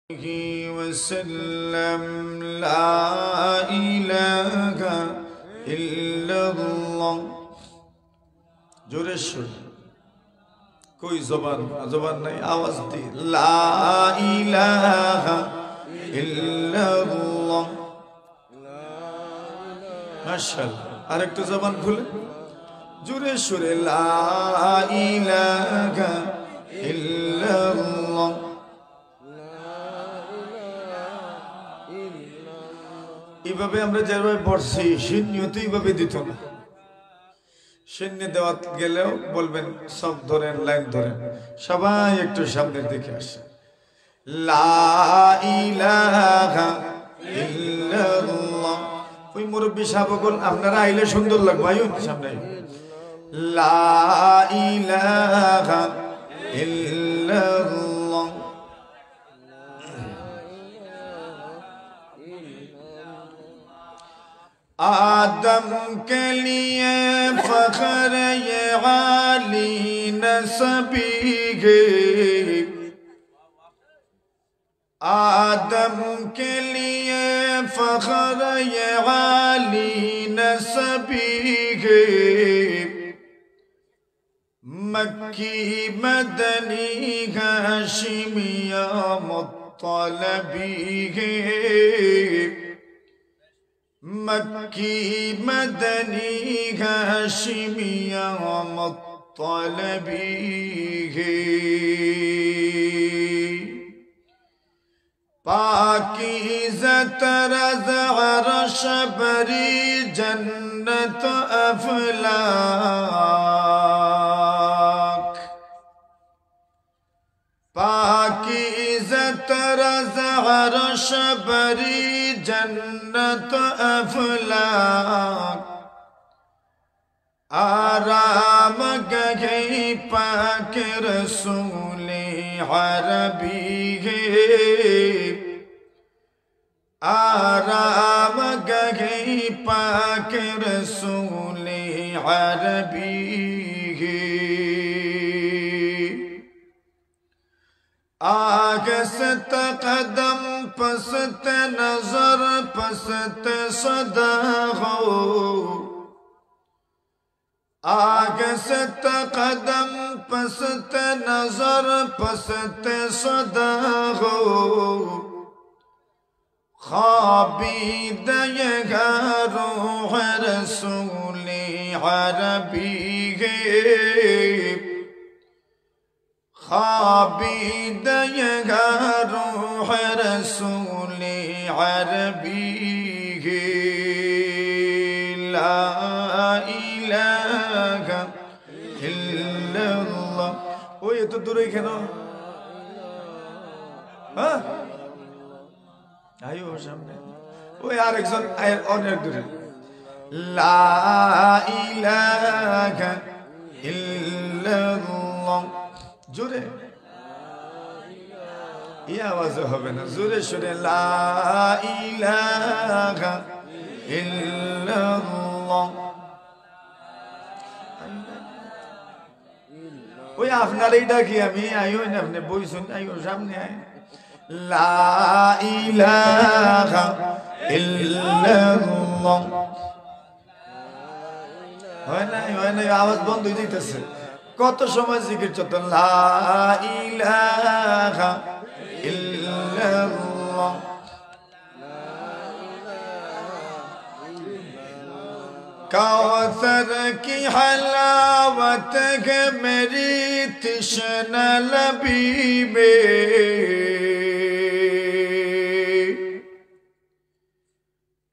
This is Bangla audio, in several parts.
وسلم لا إله إلا الله जोरे सुर कोई जबान नहीं आवाज दी ला इलाहा इल्लल्लाह माशाअल्लाह আরেকটু জবান খুলে जोरे सुरे ला इलाहा इल्लल्लाह এইভাবে আমরা যেভাবে পড়ছি শূন্যত এইভাবে দিত না শূন্য দেওয়া গেলেও বলবেন সব ধরেন লাইন ধরেন সবাই একটু সামনের দিকে আসে লা ইলাহা ইল্লাল্লাহ ওই মুরব্বি সাহেবগণ আপনারা আইলে সুন্দর লাগবে আইন সামনে লা ইলাহা ইল্লাল্লাহ आदम के लिए फखर ये आली नसबी है आदम के लिए फखर ये आली नसबी है मक्की मदनी हाशिमिया मुत्तलबी है मक्की मदनी हाशिमिया मुत्तलबी है पाकीज़ा तरज़ अर्श बरी जन्नत अफ़लाक पाकीज़ा तरज़ अर्श बरी जन्नत अफ़लाक आराम गए पाक रसूले अरबी है आराम गए पाक रसूले अरबी है आगे से तकदम पसत नजर पसत सदा हो आगे से तकदम पसत नजर पसत सदा हो ख्वाबीद ये रूह रसूल अरबी है ख्वाबीद ये रूह रसूल अरबी है ला इलाहा इल्लल्लाह ओ ये तो दूर ही क्यों हाँ आयो सामने ओ यार एक सन आयर और एक दूर ला इलाहा इल्लल्लाह जोरे ये आवाज হবে না जोरे শুনে লা ইলাহা ইল্লাল্লাহ ওই আপনারই ডাকি আমি আইও না আপনি বইছেন আইও সামনে আই লা ইলাহা ইল্লাল্লাহ হয় না আওয়াজ বন্ধ হয়ে যাইতেছে কত সময় জিকির চলতো লা ইলাহা ইল্লাল্লাহ कौसर की हलावत है मेरी तृष्णा लबी में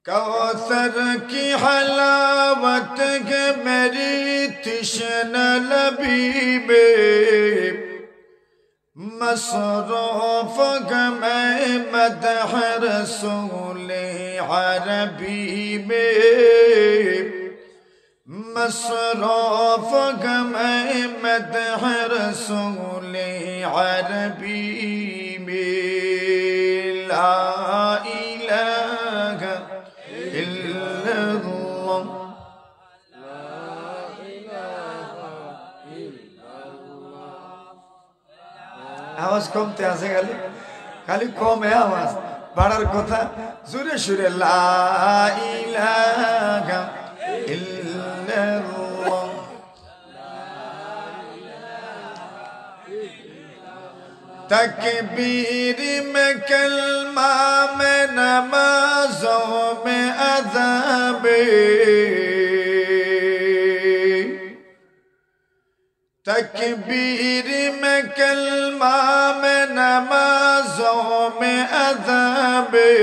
कौसर की हलावत है मेरी तृष्णा लबी में मसरूफ मैं मदह रसूल अरबी में मसरूफ मैं मदह रसूल अरबी में ला इलाहा इल्लल्लाह आवाज कमते আছে গেলে খালি কমে আওয়াজ বাড়ার কথা জোরে সুরে লা ইলাহা ইল্লাল্লাহ तकबीर में कलमा में नमाजों में अज़ाबे तकबीर में कलमा में नमाजों में अज़ाबे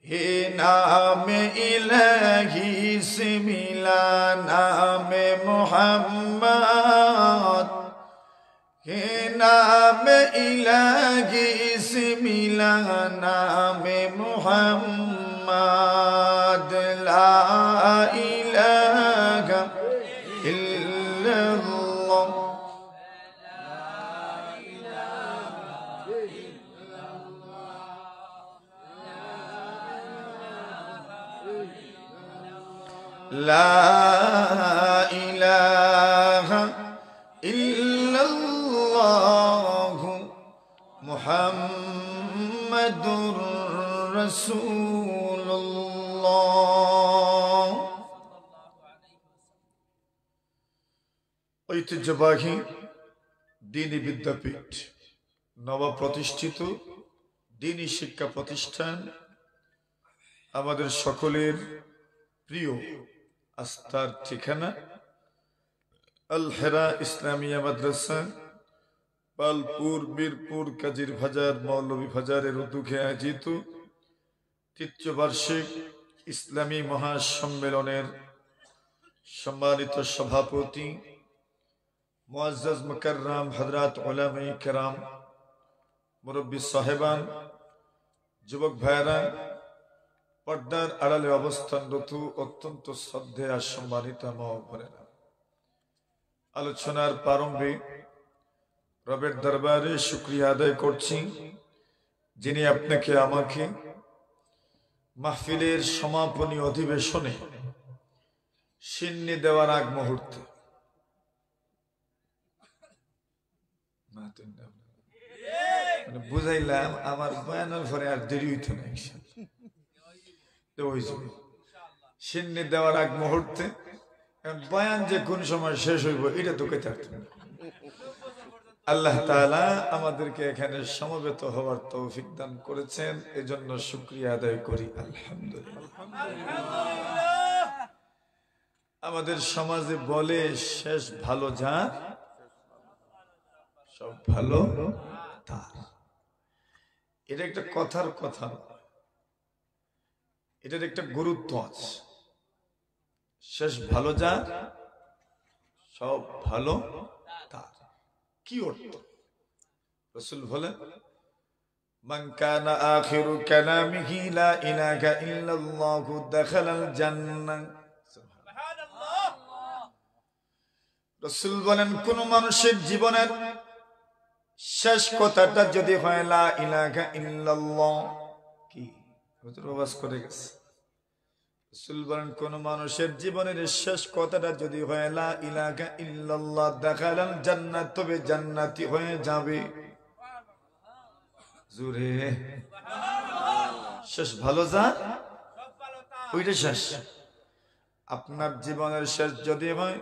हे नाम इलाही से मिला नाम मोहम्मद हे नाम इलाही से मिला नाम मुहम्मद ला इलाहा इल्लल्लाह ला इलाहा इल्लल्लाह मुहम्मदुर रसूलुल्लाह। ঐতিহ্যবাহী দ্বীনি বিদ্যাপীঠ নবপ্রতিষ্ঠিত দ্বীনি শিক্ষা প্রতিষ্ঠান আমাদের সকলের প্রিয় আস্থার ঠিকানা আল হেরা ইসলামিয়া মাদ্রাসা পালপুর বীরপুর কাজির বাজার মৌলভী বাজারের উদ্যোগে আয়োজিত তৃতীয় বার্ষিক ইসলামী মহাসম্মেলনের সম্মানিত সভাপতি মুআজ্জাজ মুকাররম হযরত উলামায়ে কেরাম মুরব্বী সাহেবান যুবক ভাইরা পর্দার আড়ালে অবস্থানরত অত্যন্ত শ্রদ্ধেয় সম্মানিত মা ও বোনেরা আলোচনার প্রারম্ভে রবের দরবারে শুকরিয়া আদায় করছি যিনি আপনাকে আমাকে মাহফিলের সমাপনী অধিবেশনে সিন্নি দেওয়ার আগ মুহূর্তে বুঝাইলাম আমার বয়ানের পরে আর দেরি হইত না সিন্নি দেওয়ার আগ মুহূর্তে বয়ান যে কোন সময় শেষ হইব এটা তো কেটে আল্লাহ তাআলা আমাদেরকে এখানে সমবেত হওয়ার তৌফিক দান করেছেন এজন্য শুকরিয়া আদায় করি আলহামদুলিল্লাহ। আমাদের সমাজে বলে শেষ ভালো যার সব ভালো তার, এটা একটা কথার কথা, এটার একটা গুরুত্ব আছে। শেষ ভালো যার সব ভালো তার কি অর্থ? রাসূল বলেন মান কানা আখিরু কালামিহি লা ইলাহা ইল্লাল্লাহ দাখালাল জান্নাহ। সুবহানাল্লাহ। রাসূল বলেন কোন মানুষের জীবনের শেষ কথাটা যদি হয় লা ইলাহা ইল্লাল্লাহ, কি হুজুর ওয়াজ করে গেছে, রাসূল বলেন কোন মানুষের জীবনের শেষ কথাটা যদি হয় লা ইলাহা ইল্লাল্লাহ দাখালাল জান্নাত, তবে জান্নাতি হয়ে যাবে। জোরে শেষ ভালো যা ওইটা শেষ। আপনার জীবনের শেষ যদি হয়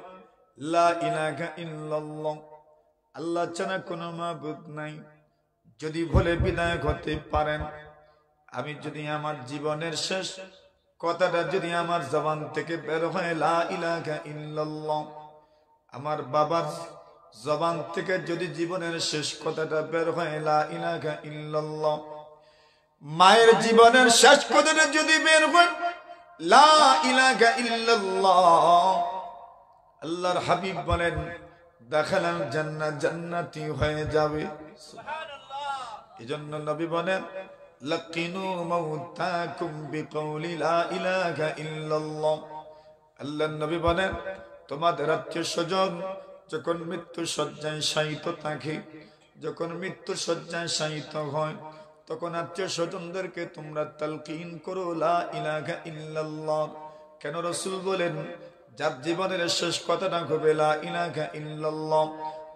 লা ইলাহা ইল্লাল্লাহ, আল্লাহ ছাড়া কোনো মাবুদ নাই, যদি বলে বিদায় হতে পারেন, আমি যদি আমার জীবনের শেষ কথাটা যদি আমার জবান থেকে বের হয় লা ইলাহা ইল্লাল্লাহ, আমার বাবার জবান থেকে যদি জীবনের শেষ কথাটা বের হয় লা ইলাহা ইল্লাল্লাহ, মায়ের জীবনের শেষ কথাটা যদি বের হয় লা ইলাহা ইল্লাল্লাহ, আল্লাহর হাবিব বলেন দাখালাল জান্নাত, জান্নাতি হয়ে যাবে। সুবহানাল্লাহ। এজন্য নবী বলেন লাকিনু মাউতাকুম বিকাউলি লা ইলাহা ইল্লাল্লাহ। আল্লাহর নবী বলেন তোমাদের আত্মীয় স্বজন যখন মৃত্যু শয্যায় শায়িত থাকে, যখন মৃত্যু শয্যায় শায়িত হয়, তখন আত্মীয় স্বজনদেরকে তোমরা তালকিন করো লা ইলাহা ইল্লাল্লাহ। কেন? রাসূল বলেন যার জীবনের শেষ কথাটা হবে লা ইলাহা ইল্লাল্লাহ,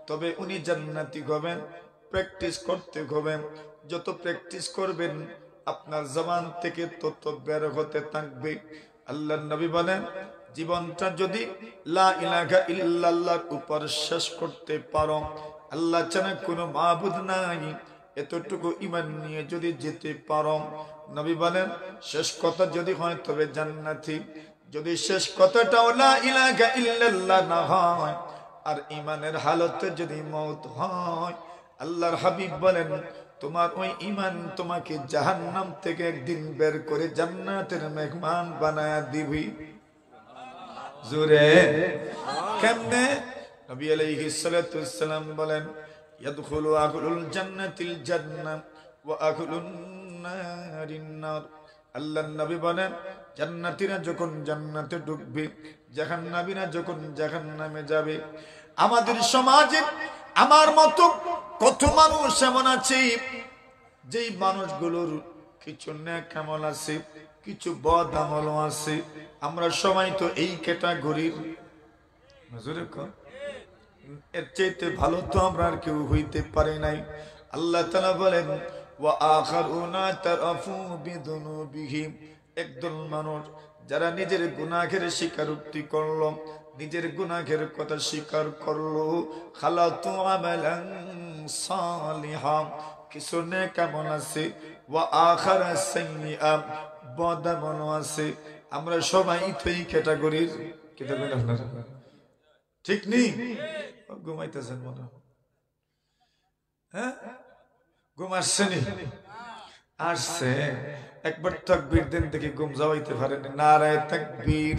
তবে উনি জান্নাতি হবেন। প্র্যাকটিস করতে হবে। যত প্র্যাকটিস করবেন আপনার জবান থেকে তত বের হতে থাকবে। আল্লাহর নবী বলেন, জীবনটা যদি লা ইলাহা ইল্লাল্লাহর উপর শেষ করতে পারো, আল্লাহ ছাড়া কোনো মাবুদ নাই, এতটুকু ঈমান নিয়ে যদি যেতে পারো, নবী বলেন শেষ কথা যদি হয় তবে জান্নাতি। যদি শেষ কথাটাও লা ইলাহা ইল্লাল্লাহ না হয় আর ঈমানের হালতে যদি মওত হয়, আল্লাহর হাবিব বলেন তোমার ওই ঈমান তোমাকে জাহান্নাম থেকে একদিন বের করে জান্নাতের মেহমান বানায়া দিবি। জোরে কেমনে? নবী আলাইহিস সালাতু ওয়াসসালাম বলেন, ইয়াদখুলু আহলুল জান্নাতিল জান্নাহ ওয়া আহলুন নারিন নার। আল্লাহর নবী বলেন, জান্নাতীরা যখন জান্নাতে ঢুকবে, জাহান্নামীরা যখন জাহান্নামে যাবে। আমাদের সমাজে আমার মতো কত মানুষ এমন আছে যেই মানুষগুলোর কিছু নেক আমল আছে, কিছু বদ আমলও আছে। আমরা সবাই তো এই ক্যাটাগরির। এর চাইতে ভালো তো আমরা আর কেউ হইতে পারে নাই। আল্লাহ তাআলা বলেন, ওয়া আখারুনা তারাফু বিদুনুবিহিম, একদল মানুষ যারা নিজের গুনাহের স্বীকারোক্তি করলো, নিজের গুনাহের কথা স্বীকার করলো, খালাতু আমালান সালিহা, কিছু নেক আমল আছে, ওয়া আখারা সাইয়্যা, বদ আমল আছে। আমরা সবাই তো এই ক্যাটাগরির। কি দেখবেন আপনারা? ঠিক নেই? ঘুমাইতেছেন মনে হয়, হ্যাঁ? ঘুম আসছে নি? আসছে। একবার তাকবীর দেন দেখি ঘুম যাওয়াইতে পারেন। নারায়ে তাকবীর।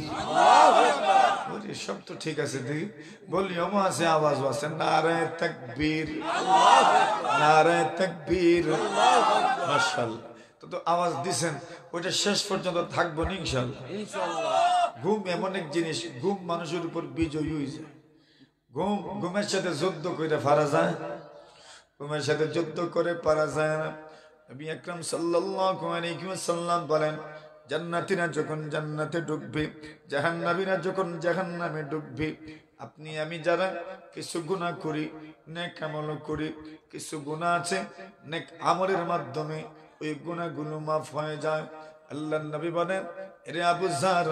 সব তো ঠিক আছে, দেখি ভলিউমও আছে, আওয়াজও আছে। নারায়ে তাকবীর, নারায়ে তাকবীর। মাশাআল্লাহ। তো আওয়াজ দিছেন, ওইটা শেষ পর্যন্ত থাকবো না ইনশাআল্লাহ। ঘুম এমন এক জিনিস, ঘুম মানুষের উপর বিজয়ী হয়ে যায়। ঘুমের সাথে যুদ্ধ করে পারা যায়, ঘুমের সাথে যুদ্ধ করে পারা যায় না। নবী আকরাম সাল্লাল্লাহু আলাইহি ওয়াসাল্লাম বলেন, জান্নাতীরা যখন জান্নাতে ঢুকবে, জাহান্নামীরা যখন জাহান্নামে ঢুকবে, আপনি আমি যারা কিছু গুনাহ করি, নেক আমল করি, কিছু গুনাহ আছে নেক আমলের মাধ্যমে ওই গুনাহগুলো মাফ হয়ে যায়। আল্লাহর নবী বলেন, রে আবু যার,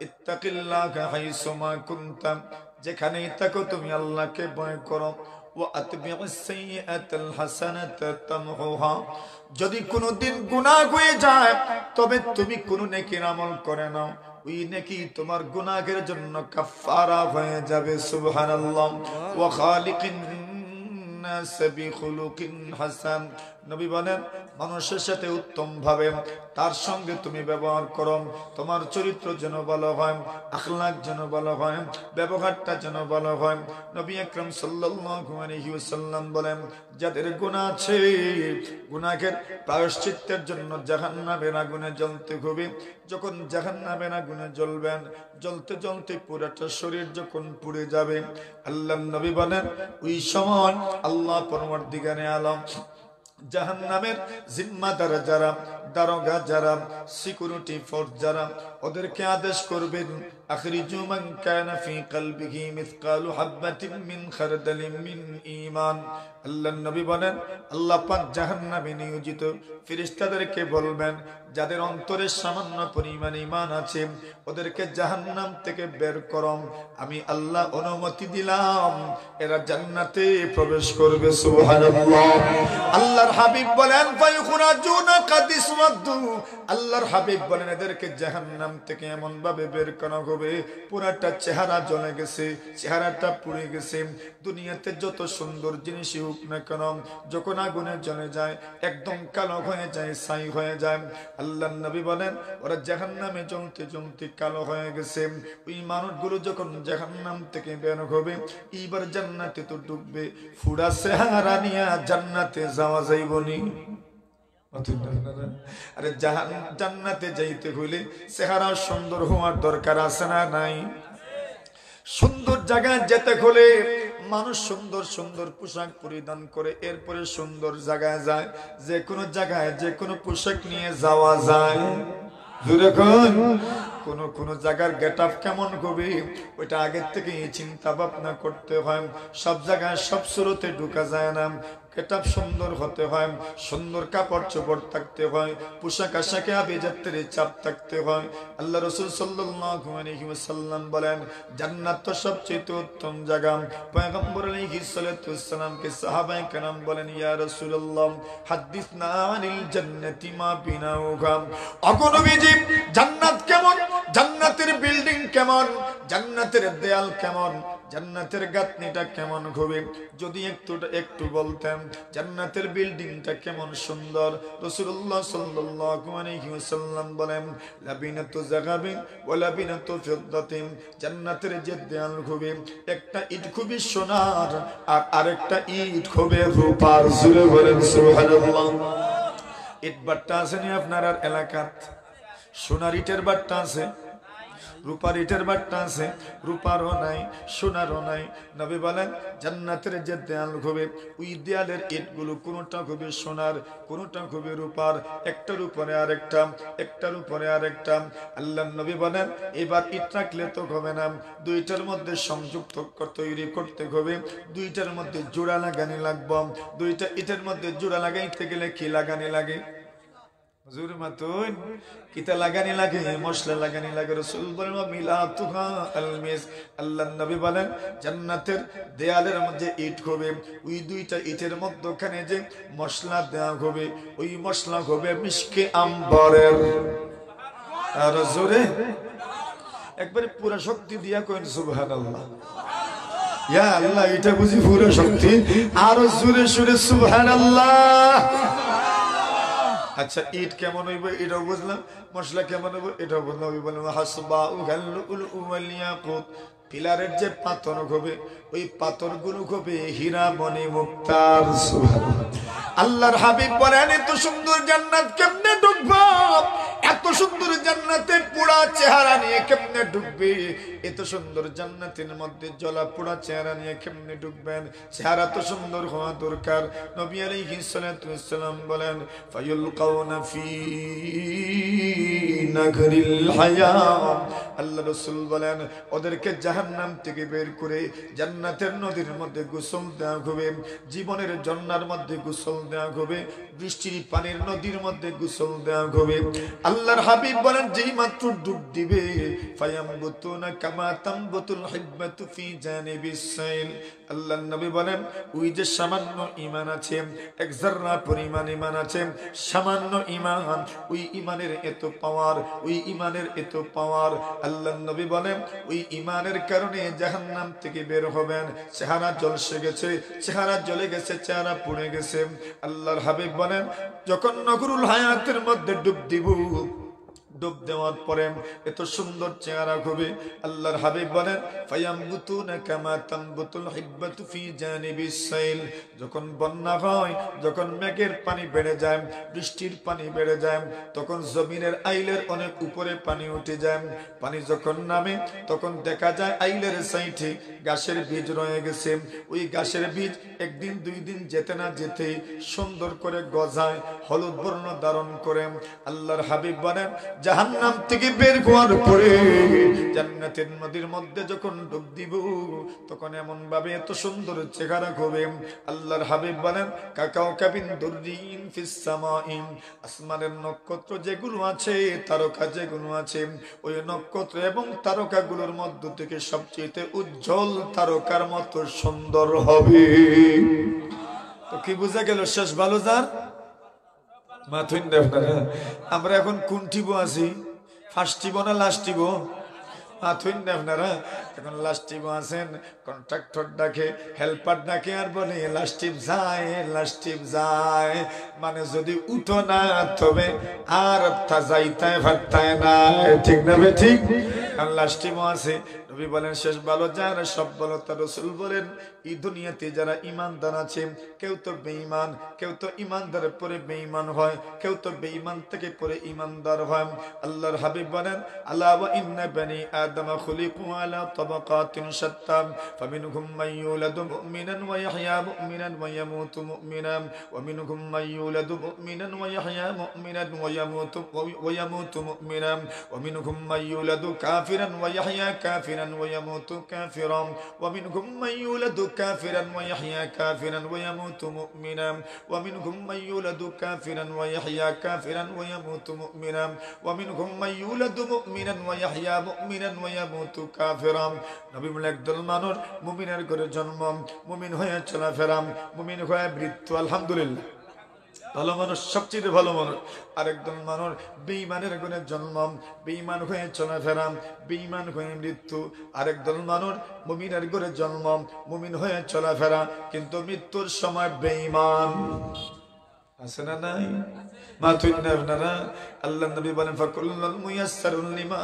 ইত্তাকিল্লাহা হাইসুমা কুনতাম, যেখানেই থাকো তুমি আল্লাহকে ভয় করো। ওয়া আতবিউস সাইয়্যাতাল হাসানাতা তামহুহা, যদি কোনোদিন গুনাহ হয়ে যায় তবে তুমি কোন নেকির আমল করে নাও, ওই নেকি তোমার গুনাহের জন্য কাফারা হয়ে যাবে। সুবহানাল্লাহ। ওয়া খালিকিন নাস বিখুলুকিন হাসান, নবী বলেন মানুষের সাথে উত্তম ভাবে তার সঙ্গে তুমি ব্যবহার করো, তোমার চরিত্র যেন ভালো হয়, আখলাক যেন ভালো হয়, ব্যবহারটা যেন ভালো হয়। নবী আকরাম সাল্লাল্লাহু আলাইহি ওয়াসাল্লাম বলেন, যাদের গুনাহ আছে, গুনাহের প্রায়শ্চিত্তের জন্য জাহান্নামের আগুনে জ্বলতে হবে। যখন জাহান্নামের আগুনে জ্বলবেন, জ্বলতে জ্বলতে পুরোটা শরীর যখন পুড়ে যাবে, আল্লাহর নবী বলেন ওই সময় আল্লাহ পরওয়ারদিগারে আলম জাহান্নামের জিম্মাদার যারা, দারোগা যারা, সিকিউরিটি ফোর্স যারা, ওদেরকে আদেশ করবেন, আখরিজু মান কানা ফি কলবিহি মিসকালু হাববাতিন মিন খারদালিন মিন ঈমান। আল্লাহর নবী বলেন, আল্লাহ পাক জাহান্নামে নিয়োজিত ফেরেশতাদেরকে বলবেন, যাদের অন্তরে সামান্য পরিমাণ ঈমান আছে ওদেরকে জাহান্নাম থেকে বের করো, আমি আল্লাহ অনুমতি দিলাম, এরা জান্নাতে প্রবেশ করবে। সুবহানাল্লাহ। আল্লাহর হাবিব বলেন, ফায়ুখরাজুনা কাদিসওয়াদু, আল্লাহর হাবিব বলেন এদেরকে জাহান্নাম থেকে এমন ভাবে বের করা হবে, পুরাটা চেহারা জ্বলে গেছে, চেহারাটা পুড়ে গেছে। দুনিয়াতে যত সুন্দর জিনিসই হোক না কেন, যখন আগুনে জ্বলে যায় একদম কালো হয়ে যায়, ছাই হয়ে যায়। আল্লাহর নবী বলেন ওরা জাহান্নামে জ্বলতে জ্বলতে কালো হয়ে গেছে। ওই মানুষগুলো যখন জাহান্নাম থেকে বের হবে, এইবার জান্নাতে তো ঢুকবে, ফুড়া চেহারা নিয়ে জান্নাতে যাওয়া যাইবনি। আরে জান্নাতে যাইতে হইলে চেহারা সুন্দর হওয়ার দরকার আছে না নাই? সুন্দর জায়গায় যেতে হলে মানুষ সুন্দর সুন্দর পোশাক পরিধান করে, এরপরে সুন্দর জায়গায় যায়। যে কোনো জায়গায় যে কোনো পোশাক নিয়ে যাওয়া যায়। কোন জায়গার গেটআপ কেমন হবে ওইটা আগের থেকে চিন্তা ভাবনা করতে হয়। সব জায়গায় সব সুরতে ঢুকা যায় না, গেটআপ সুন্দর হতে হয়, সুন্দর কাপড় চোপড় থাকতে হয়, পোশাক আশাকে আভিজাত্যের চাপ থাকতে হয়। আল্লাহ রাসূল সাল্লাল্লাহু আলাইহি ওয়াসাল্লাম বলেন, জান্নাত তো সবচেয়ে উত্তম জায়গা। পয়গম্বর আলাইহিস সালাতু ওয়াসসালামকে সাহাবায়ে কেরাম বলেন, ইয়া রাসূলুল্লাহ হাদিসনা আনিল জান্নাতি মা বিনাউহা। ওগো নবীজি, জান্নাত কেমন? জান্নাতের বিল্ডিং কেমন? জান্নাতের দেয়াল কেমন? জান্নাতের গাঁথনিটা কেমন হবে? যদি একটু বলতেন জান্নাতের বিল্ডিংটা কেমন সুন্দর। রাসূলুল্লাহ সাল্লাল্লাহু আলাইহি ওয়াসাল্লাম বলেন, লাবিনাতু যাগাবিন ওয়া লাবিনাতু ফিদ্দাতিন। জান্নাতের যে দেয়াল হবে, একটা ইট খুবই সোনার আর আরেকটা ইট হবে রূপার। জোরে বলেন সুবহানাল্লাহ। ইট বাট্টা আছে নি আপনার এলাকাত? সোনার ইটের বাট্টা আছে, রূপার ইটের বাট্টা আছে, রূপারও নাই সোনারও নাই। নবী বলেন জান্নাতের যে দেয়াল হবে, ওই দেয়ালের ইটগুলো কোনোটা হবে সোনার, কোনোটা হবে রূপার, একটার উপরে আরেকটা, একটার উপরে আরেকটা। আল্লাহর নবী বলেন এবার ইট রাখলে তো হবে না, দুইটার মধ্যে সংযুক্ত তৈরি করতে হবে, দুইটার মধ্যে জোড়া লাগানি লাগবে। দুইটা ইটের মধ্যে জোড়া লাগাইতে গেলে কি লাগানি লাগে? হুজুর মাতুন কিতা লাগানি লাগে? মশলা লাগানি লাগে। রাসূল বলেন মিলাতুহা আলমিস। আল্লাহর নবী বলেন জান্নাতের দেয়ালের মধ্যে ইট হবে, ওই দুইটা ইটের মধ্যখানে যে মশলা দেওয়া হবে, ওই মশলা হবে মিশকে আম্বরের। আর জোরে একবারে পুরো শক্তি দিয়া কইন সুবহানাল্লাহ। ইয়া আল্লাহ, এটা বুঝি পুরো শক্তি। আর জোরে জোরে সুবহানাল্লাহ। আচ্ছা, ইট কেমন হইব এটাও বুঝলাম, মশলা কেমন হইব এটাও বুঝলাম। বললাম হাসবাউল, পিলারের যে পাথর হবে, ওই পাথরগুলো হবে হীরা মণি মুক্তার। আল্লাহর হাবিব বলেন এত সুন্দর জান্নাত কেমনে ঢুকবো? এত সুন্দর জান্নাতে পোড়া চেহারা নিয়ে কেমনে ঢুকবে? এত সুন্দর জান্নাতের মধ্যে জ্বলা পোড়া চেহারা নিয়ে কেমনে ঢুকবেন? চেহারা তো সুন্দর হওয়া দরকার। নবী আলাইহিস সালাতু ওয়াসসালাম বলেন ফায়ুলকাউনা ফি নাগরিল হায়া। আল্লাহ রাসূল বলেন ওদেরকে জাহান্নাম থেকে বের করে জান্নাতের নদীর মধ্যে গোসল দেওয়া হবে, জীবনের ঝর্ণার মধ্যে গোসল দেওয়া হবে, বৃষ্টির পানির নদীর মধ্যে গোসল দেওয়া হবে। আল্লাহর হাবিব বলেন যেই মাত্র ডুব দিবে ফায়ামবুতুনা কামা তামবুতুল হিব্বাতু ফি জানিবিস সাইল। আল্লাহর নবী বলেন ওই যে সামান্য ঈমান আছে, এক যারা পরিমাণ ঈমান আছে, সামান্য ঈমান, ওই ঈমানের এত পাওয়ার, ওই ঈমানের এত পাওয়ার। আল্লাহর নবী বলেন ওই ঈমানের কারণে জাহান্নাম থেকে বের হবেন, চেহারা জ্বলসে গেছে, চেহারা জ্বলে গেছে, চেহারা পুড়ে গেছে। আল্লাহর হাবিব বলেন যখন নগরুল হায়াতের মধ্যে ডুব দিব, ডুব দেওয়ার পরে এত সুন্দর চেহারা হবে। আল্লাহর হাবিব বলেন ফায়ামবুতুনা কামা তামবুতুল হিব্বাতু ফি জানিবিস সাইল। যখন বন্যা হয়, যখন মেঘের পানি বেড়ে যায়, বৃষ্টির পানি বেড়ে যায়, তখন জমিনের আইলের অনেক উপরে পানি উঠে যায়। পানি যখন নামে তখন দেখা যায় আইলের সাইডে গাছের বীজ রয়ে গেছে। ওই গাছের বীজ একদিন দুই দিন যেতে না যেতে সুন্দর করে গজায়, হলুদ বর্ণ ধারণ করে। আল্লাহর হাবিব বলেন জাহান্নাম থেকে বের হওয়ার পরে জান্নাতের নদীর মধ্যে যখন ডুব দিব, তখন এমন ভাবে এত সুন্দর চেহারা হবে। আল্লাহর হাবিব বলেন কাকাও কাবিন দুররিন ফিস সামাইন। আসমানের নক্ষত্র যেগুলো আছে, তারকা যেগুলো আছে, ওই নক্ষত্র এবং তারকাগুলোর মধ্য থেকে সবচেয়ে উজ্জ্বল তারকার মতো সুন্দর হবে। তো কি বোঝা গেল? শেষ ভালো যার মাথুন দেব না। আমরা এখন কোন টিবো আছি? ফার্স্ট টিবো না লাস্ট টিবো? মাথুন দেব না। এখন লাস্ট টিবো আছেন, কন্ট্রাক্টর ডাকে, হেল্পার ডাকে, আর বলে লাস্ট টিপ যায়, লাস্ট টিপ যায়। মানে যদি উঠো না তবে আর যাইতায় ভাবতায় না। ঠিক না বে ঠিক? আর লাস্ট টিবো আছে। নবী বলেন শেষ ভালো যার, সব ভালো তার। রাসূল বলেন এই দুনিয়াতে যারা ঈমানদার আছে, কেউ তো বেঈমান, কেউ তো ঈমানদারের পরে বেঈমান হয়, কেউ তো বেঈমান থেকে পরে ঈমানদার হয়। আল্লাহর হাবিব বলেন আলা ওয়া ইন্না বানি আদম খুলিকু আলা তাবাকাতিন শাত্তা ফামিনহুম মান ইউলাদু মুমিনান ওয়া ইয়াহইয়া মুমিনান ওয়া ইয়ামুতু মুমিনান ওয়া মিনহুম মান ইউলাদু মুমিনান ওয়া ইয়াহইয়া মুমিনান ওয়া ইয়ামুতু মুমিনান ওয়া মিনহুম মান ইউলাদু কাফিরান ওয়া ইয়াহইয়া কাফিরান كافرا ويموت كافرا ومنهم من يولد كافرا ويحيى كافرا ويموت مؤمنا ومنهم من يولد كافرا ويحيى كافرا ويموت مؤمنا ومنهم من يولد مؤمنا ويحيى مؤمنا ويموت كافرا নবী বলেন একদল মানুষ মুমিনের ঘরে জন্ম মুমিন হয়ে চলাফেরা মুমিন হয়ে মৃত্যু আলহামদুলিল্লাহ ভালো মানুষ সবচেয়ে ভালো মানুষ আরেকদল মানুষ বেঈমানের ঘরে জন্ম বেঈমান হয়ে চলাফেরা বেঈমান হয়ে মৃত্যু আরেকদল মানুষ মুমিনের ঘরে জন্ম মুমিন হয়ে চলাফেরা কিন্তু মৃত্যুর সময় বেঈমান আছে না নাই মাতুইনা আপনারা আল্লাহ নবী বলেন ফাকুল্লুল মুয়াসসারুল লিমা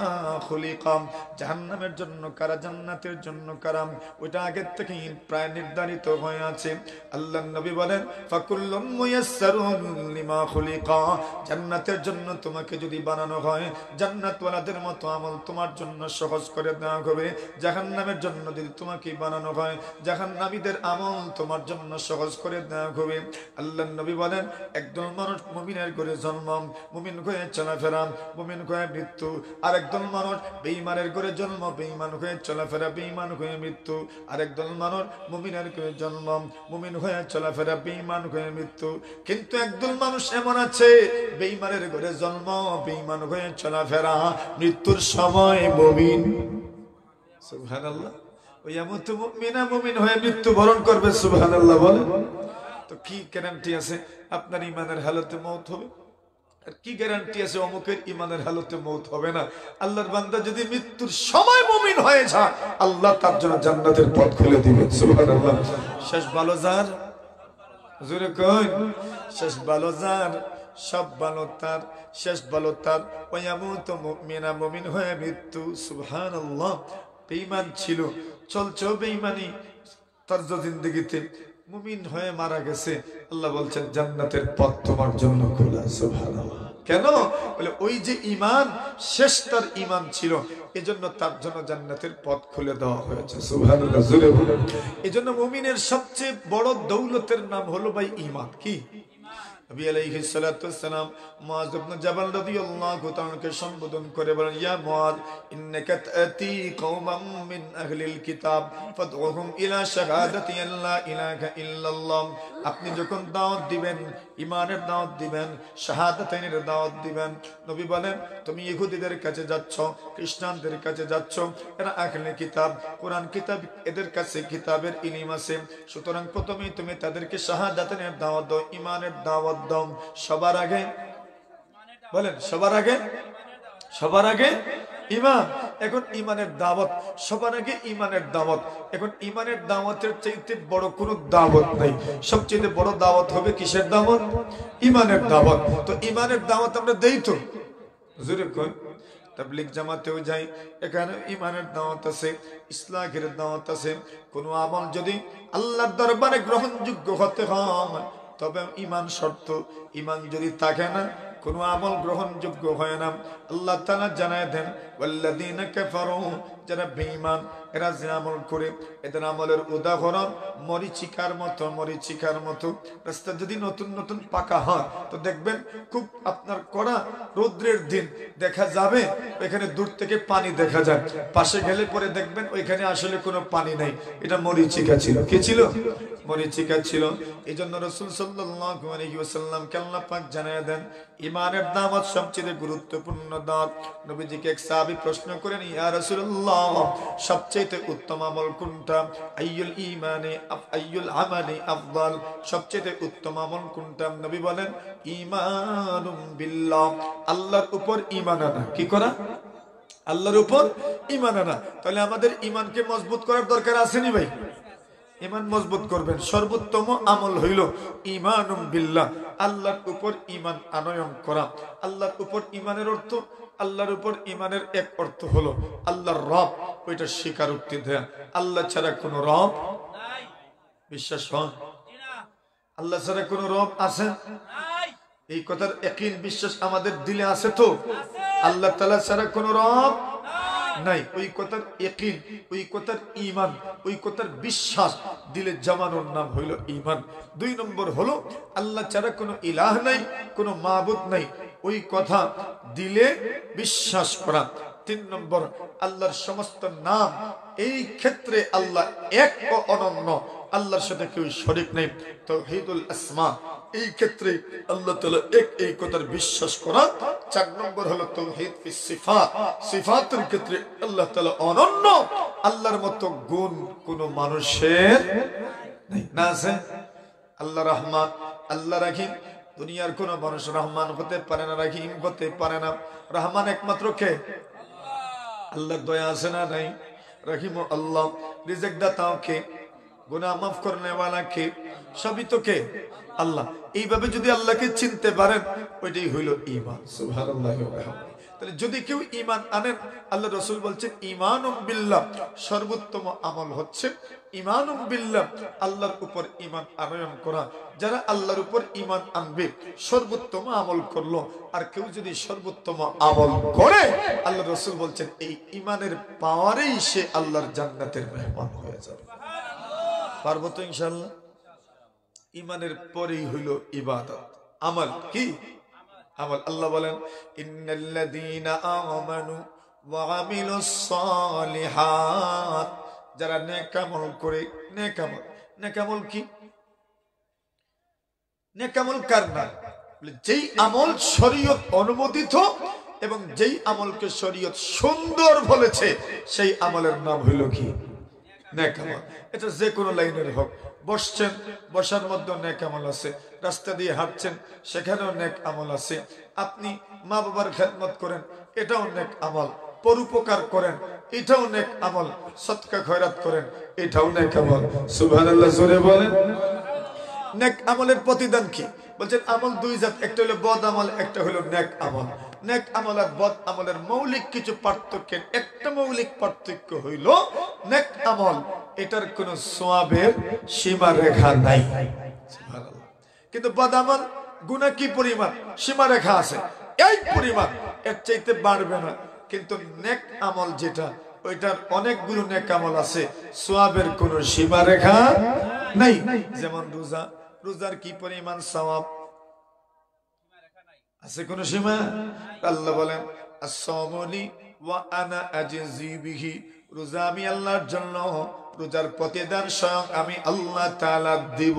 খুলিকা জাহান্নামের জন্য কারা জান্নাতের জন্য কারা ওটা আগে থেকেই প্রায় নির্ধারিত হয়ে আছে আল্লাহ নবী বলেন ফাকুল্লুল মুয়াসসারুল লিমা খুলিকা জান্নাতের জন্য তোমাকে যদি বানানো হয় জান্নাতওয়ালাদের মতো আমল তোমার জন্য সহজ করে দেওয়া হবে জাহান্নামের জন্য যদি তোমাকে বানানো হয় জাহান্নামীদের আমল তোমার জন্য সহজ করে দেওয়া হবে আল্লাহ নবী বলেন একদল মানুষ মুমিনের ঘরে জন্ম মুমিন হয়ে চলাফেরা মুমিন হয়ে মৃত্যু আরেকদল মানুষ বেঈমানের ঘরে জন্ম বেঈমান হয়ে চলাফেরা বেঈমান হয়ে মৃত্যু আরেকদল মানুষ মুমিনের ঘরে জন্ম মুমিন হয়ে চলাফেরা বেঈমান হয়ে মৃত্যু কিন্তু একদল মানুষ এমন আছে বেঈমানের ঘরে জন্ম বেঈমান হয়ে চলাফেরা মৃত্যুর সময় মুমিন সুবহানাল্লাহ ওয়ায়ামুতু মুমিনা মুমিন হয়ে মৃত্যুবরণ করবে সুবহানাল্লাহ বলেন তো কি গ্যারান্টি আছে আপনার ইমানের হালতে মওত হবে আর কি গ্যারান্টি আছে অমুকের ইমানের হালতে মওত হবে না আল্লাহর বান্দা যদি মৃত্যুর সময় মুমিন হয়ে যায় আল্লাহ তার জন্য জান্নাতের পথ খুলে দিবেন সুবহানাল্লাহ শেষ ভালো যার জোরে কই শেষ ভালো যার সব ভালো তার শেষ ভালো তার ওয়ায়ামুতু মুমিনা মুমিন হয়ে মৃত্যু সুবহানাল্লাহ বেঈমান ছিল চলছে বেঈমানি তার জিন্দেগিতে মুমিন হয়ে মারা গেছে আল্লাহ বলছেন জান্নাতের পথ তোমার জন্য খোলা সুবহানাল্লাহ কেন বলে ওই যে ঈমান শেষ তার ঈমান ছিল এজন্য তার জন্য জান্নাতের পথ খুলে দেওয়া হয়েছে সুবহানাল্লাহ জোরে বলেন এজন্য মুমিনের সবচেয়ে বড় দৌলতের নাম হলো ভাই ঈমান কি নবী আলাইহিস সালাতু ওয়াসসালাম মুআয ইবনে জাবাল রাদিয়াল্লাহু তাআলাকে সম্বোধন করে বলেন ইয়া মুআয ইন্নাকা তাতি কওমান মিন আহলিল কিতাব ফাদউহুম ইলা শাহাদাতি আল্লা ইলাহা ইল্লাল্লাহ আপনি যখন দাওয়াত দিবেন ঈমানের দাওয়াত দিবেন শাহাদাতাইনের দাওয়াত দিবেন নবী বলেন তুমি ইহুদিদের কাছে যাচ্ছ খ্রিস্টানদের কাছে যাচ্ছ এরা আহলে কিতাব কোরআন কিতাব এদের কাছে কিতাবের ইলম আছে সুতরাং প্রথমেই তুমি তাদেরকে শাহাদাতাইনের দাওয়াত দাও ঈমানের দাওয়াত দাও সবার আগে বলেন সবার আগে ঈমান এখন ঈমানের দাওয়াত সবার আগে ঈমানের দাওয়াত এখন ঈমানের দাওয়াতের চাইতে বড় কোনো দাওয়াত নাই সবচেয়ে বড় দাওয়াত হবে কিসের দাওয়াত ঈমানের দাওয়াত তো ঈমানের দাওয়াত আমরা দেই তো হুজুরে কই তাবলীগ জামাতেও যাই এখানে ঈমানের দাওয়াত আছে ইসলামের দাওয়াত আছে কোন আমল যদি আল্লাহর দরবারে গ্রহণযোগ্য হতে হয় তবে ঈমান শর্ত ঈমান যদি থাকে না কোন আমল গ্রহণযোগ্য হয় না আল্লাহ তাআলা জানায় দেন ওয়াল্লাযীনা কাফারু যারা বেঈমান এরা যে আমল করে এদের আমলের উদাহরণ মরিচিকার মতো রাস্তা যদি নতুন নতুন পাকা হয় তো দেখবেন খুব আপনার কড়া রৌদ্রের দিন দেখা যাবে এখানে দূর থেকে পানি দেখা যায় পাশে গেলে পরে দেখবেন ওইখানে আসলে কোনো পানি নাই এটা মরিচিকা ছিল কি ছিল মরিচিকা ছিল এইজন্য রাসূল সাল্লাল্লাহু আলাইহি ওয়াসাল্লাম আল্লাহ পাক জানায় দেন ঈমানের দাওয়াত সবচেয়ে গুরুত্বপূর্ণ দাওয়াত নবীজিকে এক সাহাবী প্রশ্ন করেন ইয়া রাসূলুল্লাহ সবচেয়ে উত্তম আমল কোনটা আইয়ুল আমালি আফদাল সবচেয়ে উত্তম আমল কোনটা নবী বলেন ঈমানুম বিল্লাহ আল্লাহর উপর ঈমান আনা কি করা আল্লাহর উপর ঈমান আনা তাহলে আমাদের ঈমানকে মজবুত করার দরকার আছে নি ভাই ঈমান মজবুত করবেন সর্বোত্তম আমল হইল ঈমানুম বিল্লাহ আল্লাহর উপর ঈমান আনয়ন করা আল্লাহর উপর ঈমানের অর্থ আল্লাহর উপর ঈমানের এক অর্থ হলো আল্লাহর রব ওইটা স্বীকারোক্তি দেয়া আল্লাহ ছাড়া কোনো রব নাই বিশ্বাস হয় আল্লাহ ছাড়া কোনো রব আছে নাই এই কথার ইয়াকিন বিশ্বাস আমাদের দিলে আছে তো আল্লাহ তাআলা ছাড়া কোনো রব নাই ওই কথার ইয়াকিন ওই কথার ঈমান ওই কথার বিশ্বাস দিলে জামানোর নাম হইল ঈমান দুই নম্বর হলো আল্লাহ ছাড়া কোনো ইলাহ নাই কোনো মাবুদ নাই ওই কথা দিলে বিশ্বাস করা তিন নম্বর, আল্লাহর সমস্ত নাম এই ক্ষেত্রে আল্লাহ এক ও অনন্য, আল্লাহর সাথে কেউ শরীক নেই। তাওহীদুল আসমা, এই ক্ষেত্রে আল্লাহ তাআলা এক, এই কথার বিশ্বাস করা। চার নম্বর হলো তাওহীদ ফিস সিফাত, সিফাতের ক্ষেত্রে আল্লাহ তাআলা অনন্য, আল্লাহর মতো গুণ কোন মানুষের নেই। না আছে? আল্লাহ রহমান, আল্লাহ রাহিম, দুনিয়ার কোন মানুষ রহমান হতে পারে না, রাহিম হতে পারে না। রহমান একমাত্র কে? আল্লাহর দয়া আছে না নাই? রহিম আল্লাহ। রিজিক দাতাও কে? গুনাহ মাফ করনে ওয়ালা কে? সবই তো কে? আল্লাহ। এইভাবে যদি আল্লাহকে চিনতে পারেন, ওইটাই হইল ঈমান। সুবহানাল্লাহি ওয়া বিহামদিহি। তাহলে যদি কেউ ঈমান আনেন, আল্লাহ রাসূল বলছেন ঈমানুম বিল্লাহ, সর্বোত্তম আমল হচ্ছে ঈমানুম বিল্লাহ, আল্লাহর উপর ঈমান আনয়ন করা। যারা আল্লাহর উপর ঈমান আনবে, সর্বোত্তম আমল করলো। আর কেউ যদি সর্বোত্তম আমল করে, আল্লাহ রাসূল বলছেন এই ঈমানের পাওয়ারেই সে আল্লাহর জান্নাতের মেহমান হয়ে যাবে। পারবো তো ইনশাআল্লাহ? ঈমানের পরেই হইল ইবাদত, আমল। কি আমল? আল্লাহ বলেন ইন্নাল্লাযীনা আমানু ওয়া আমিলুস সালিহাত, যারা নেক আমল করে। নেক আমল, নেক আমল কি? নেক আমল কার নাম? যেই আমল শরীয়ত অনুমোদিত এবং যেই আমলকে শরীয়ত সুন্দর বলেছে, সেই আমলের নাম হইল কি? নেক আমল। এটা যে কোনো লাইনের হোক। বসছেন, বসার মধ্যে নেক আমল আছে। রাস্তা দিয়ে হাঁটছেন, সেখানেও নেক আমল আছে। আপনি মা বাবার খেদমত করেন, এটাও নেক আমল। পরোপকার করেন, এটাও নেক আমল। সদকা খয়রাত করেন, এটাও নেক আমল। সুবহানাল্লাহ, জোরে বলেন। নেক আমলের প্রতিদান কি? বলছেন আমল দুই জাত, একটা হলো বদ আমল, একটা হলো নেক আমল। নেক আমল আর বদ আমলের মৌলিক কিছু পার্থক্য। একটা মৌলিক পার্থক্য হইল নেক আমল এটার কোন সওয়াবের সীমা রেখা নাই। সুবহানাল্লাহ। কিন্তু বদ আমল গুনাহ কি পরিমাণ? সীমা রেখা আছে, এই পরিমাণ, এর চাইতে বাড়বে না। কিন্তু নেক আমল যেটা, ওইটার অনেকগুলো নেক আমল আছে, সওয়াবের কোন সীমা রেখা নাই। যেমন রোজা, রোজার কি পরিমাণ সওয়াব আছে? কোন সীমা? আল্লাহ বলেন as-sawmuli wa ana ajzi bihi, রোজা আমি আল্লাহর জন্য, রোজার প্রতিদান স্বয়ং আমি আল্লাহ তাআলা দেব।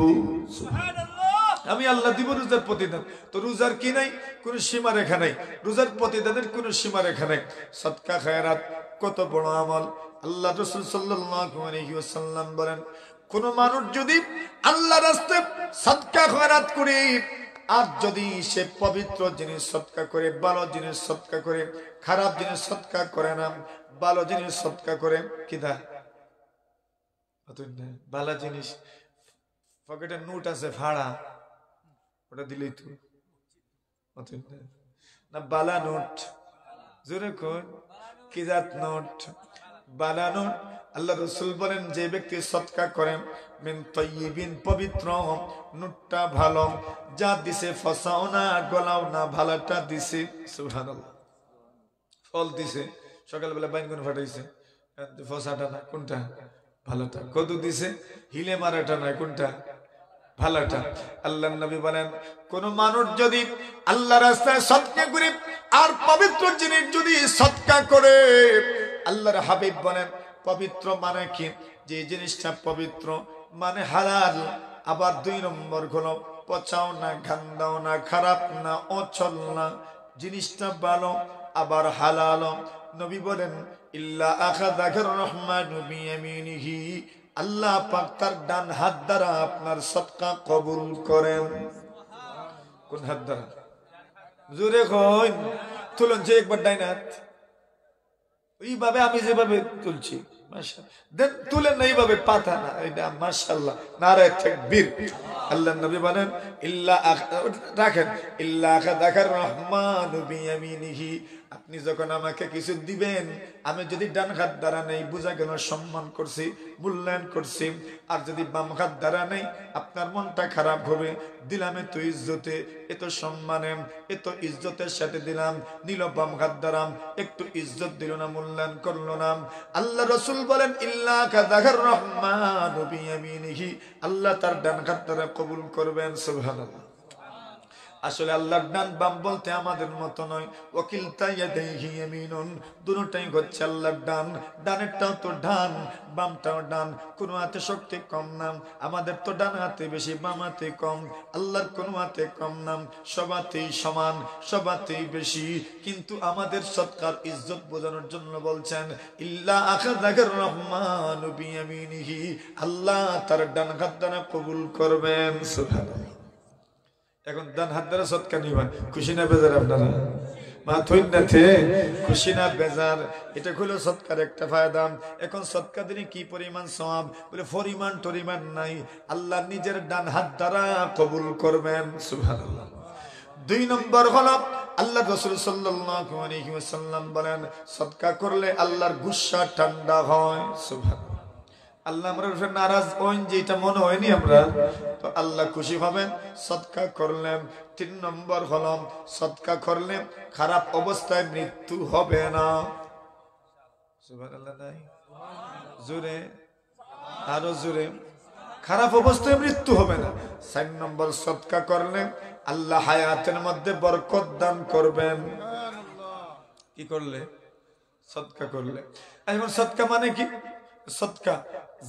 সুবহানাল্লাহ, আমি আল্লাহ দিব রোজার প্রতিদান। তো রোজার কি নাই? কোন সীমা রেখা নাই। রোজার প্রতিদানের কোন সীমা রেখা নাই। সদকা খয়রাত কত বড় আমল। আল্লাহ রাসূল সাল্লাল্লাহু আলাইহি ওয়াসাল্লাম বলেন, কোন মানুষ যদি আল্লাহর রাস্তায় সদকা খয়রাত করে, আর যদি সে পবিত্র জিনিস সদকা করে, ভালো জিনিস সদকা করে, খারাপ জিনিস সদকা করে না, ভালো জিনিস সদকা করে, কিদা ভালো জিনিস, পকেটে নোট আছে ফাড়া, ওটা দিলেই তো না। বালা নোট, জোরে কোন কি জাত নোট? বালা নোট। আল্লাহ রাসূল বলেন যে ব্যক্তি সদকা করেন মিন তাইয়িবিন, পবিত্র, নোটটা ভালো, যা দিছে ফসাও না, গলাও না, ভালোটা দিছে। সুবহানাল্লাহ। ফল দিছে, সকালবেলা বাইনগুন ফাটাইছে, ফসাটা না, কোনটা? ভালোটা। কদু দিছে, হিলে মারাটা না, কোনটা? ভালোটা। আল্লাহর নবী বলেন কোন মানুষ যদি আল্লাহ রাস্তায় সদকা করে আর পবিত্র জিনিস যদি সদকা করে, আল্লাহর হাবিব বলেন পবিত্র মানে কি? যে জিনিসটা পবিত্র মানে হালাল। আবার দুই নম্বর হলো পচাও না, গান্দাও না, খারাপ না, অচল না, জিনিসটা ভালো আবার হালাল। নবী বলেন ইল্লা আখাযাকার রহমানু বিয়ামিনিহি, আল্লাহ পাক তার ডান হাত দ্বারা আপনার সদকা কবুল করেন। কোন হাত দ্বারা? জোরে কইন, তুলুন যে একবার ডাইন হাত। এইভাবে আমি যেভাবে তুলছি, মাশাআল্লাহ, তুলেন না এইভাবে, পাতা না, এটা মাশাআল্লাহ, নারায়ে তাকবীর। আল্লাহর নবী বলেন ইল্লা রাখেন ইল্লা আখাযাকার রহমানু বিয়ামিনিহি, আপনি যখন আমাকে কিছু দিবেন, আমি যদি ডান হাত দ্বারা নেই, বুঝা গেল সম্মান করছি, মূল্যায়ন করছি। আর যদি বাম হাত দ্বারা নেই, আপনার মনটা খারাপ হবে। দিলাম এত ইজ্জতে, এত সম্মানে, এত ইজ্জতের সাথে দিলাম, নিল বাম হাত দ্বারা, একটু ইজ্জত দিল না, মূল্যায়ন করলো না। আল্লাহ রাসূল বলেন ইল্লা আখাযাকার রহমানু বিয়ামিনিহি, আল্লাহ তার ডান হাত দ্বারা কবুল করবেন। সুবহানাল্লাহ। আসলে আল্লাহর ডান বাম বলতে আমাদের মতো নয়। ওয়াকিলতা ইয়াদাইহি ইয়ামিনুন, দুটোটাই হচ্ছে আল্লাহর ডান। ডানেরটাও তো ডান, বামটাও ডান, কোনো হাতে শক্তি কম না। আমাদের তো ডান হাতে বেশি, বাম হাতে কম। আল্লাহর কোনো হাতে কম না, সব হাতেই সমান, সব হাতেই বেশি। কিন্তু আমাদের সৎকার ইজ্জত বোঝানোর জন্য বলছেন ইল্লা আখাযাকার রহমানু বিয়ামিনিহি, আল্লাহ তার ডান হাত দ্বারা কবুল করবেন। সুবহানাল্লাহ। এখন ডান হাত দ্বারা সৎকার নিবেন, খুশি না বেজার আপনারা? খুশি না বেজার? এটা হলো সৎকার একটা ফায়দা। এখন সৎকার দিনে কি পরিমাণ সওয়াব, বলে পরিমাণ টরিমাণ নাই, আল্লাহ নিজের ডান হাত দ্বারা কবুল করবেন। সুবহানাল্লাহ। 2 নম্বর হলো আল্লাহ রাসূল সাল্লাল্লাহু আলাইহি ওয়াসাল্লাম বলেন সদকা করলে আল্লাহর গুসা ঠান্ডা হয়। সুবহানাল্লাহ। আল্লাহ আমরা নারাজ হন, যেটা মনে হয়নি আমরা, তো আল্লাহ খুশি হবেন সদকা করলেন। 3 নম্বর হলো সদকা করলে খারাপ অবস্থায় মৃত্যু হবে না। সুবহানাল্লাহ। নাই জোরে, আরো জোরে। খারাপ অবস্থায় মৃত্যু হবে না। 4 নম্বর সদকা করলে আল্লাহ হায়াতের মধ্যে বরকত দান করবেন। কি করলে? সদকা করলে। এখন সদকা মানে কি? সদকা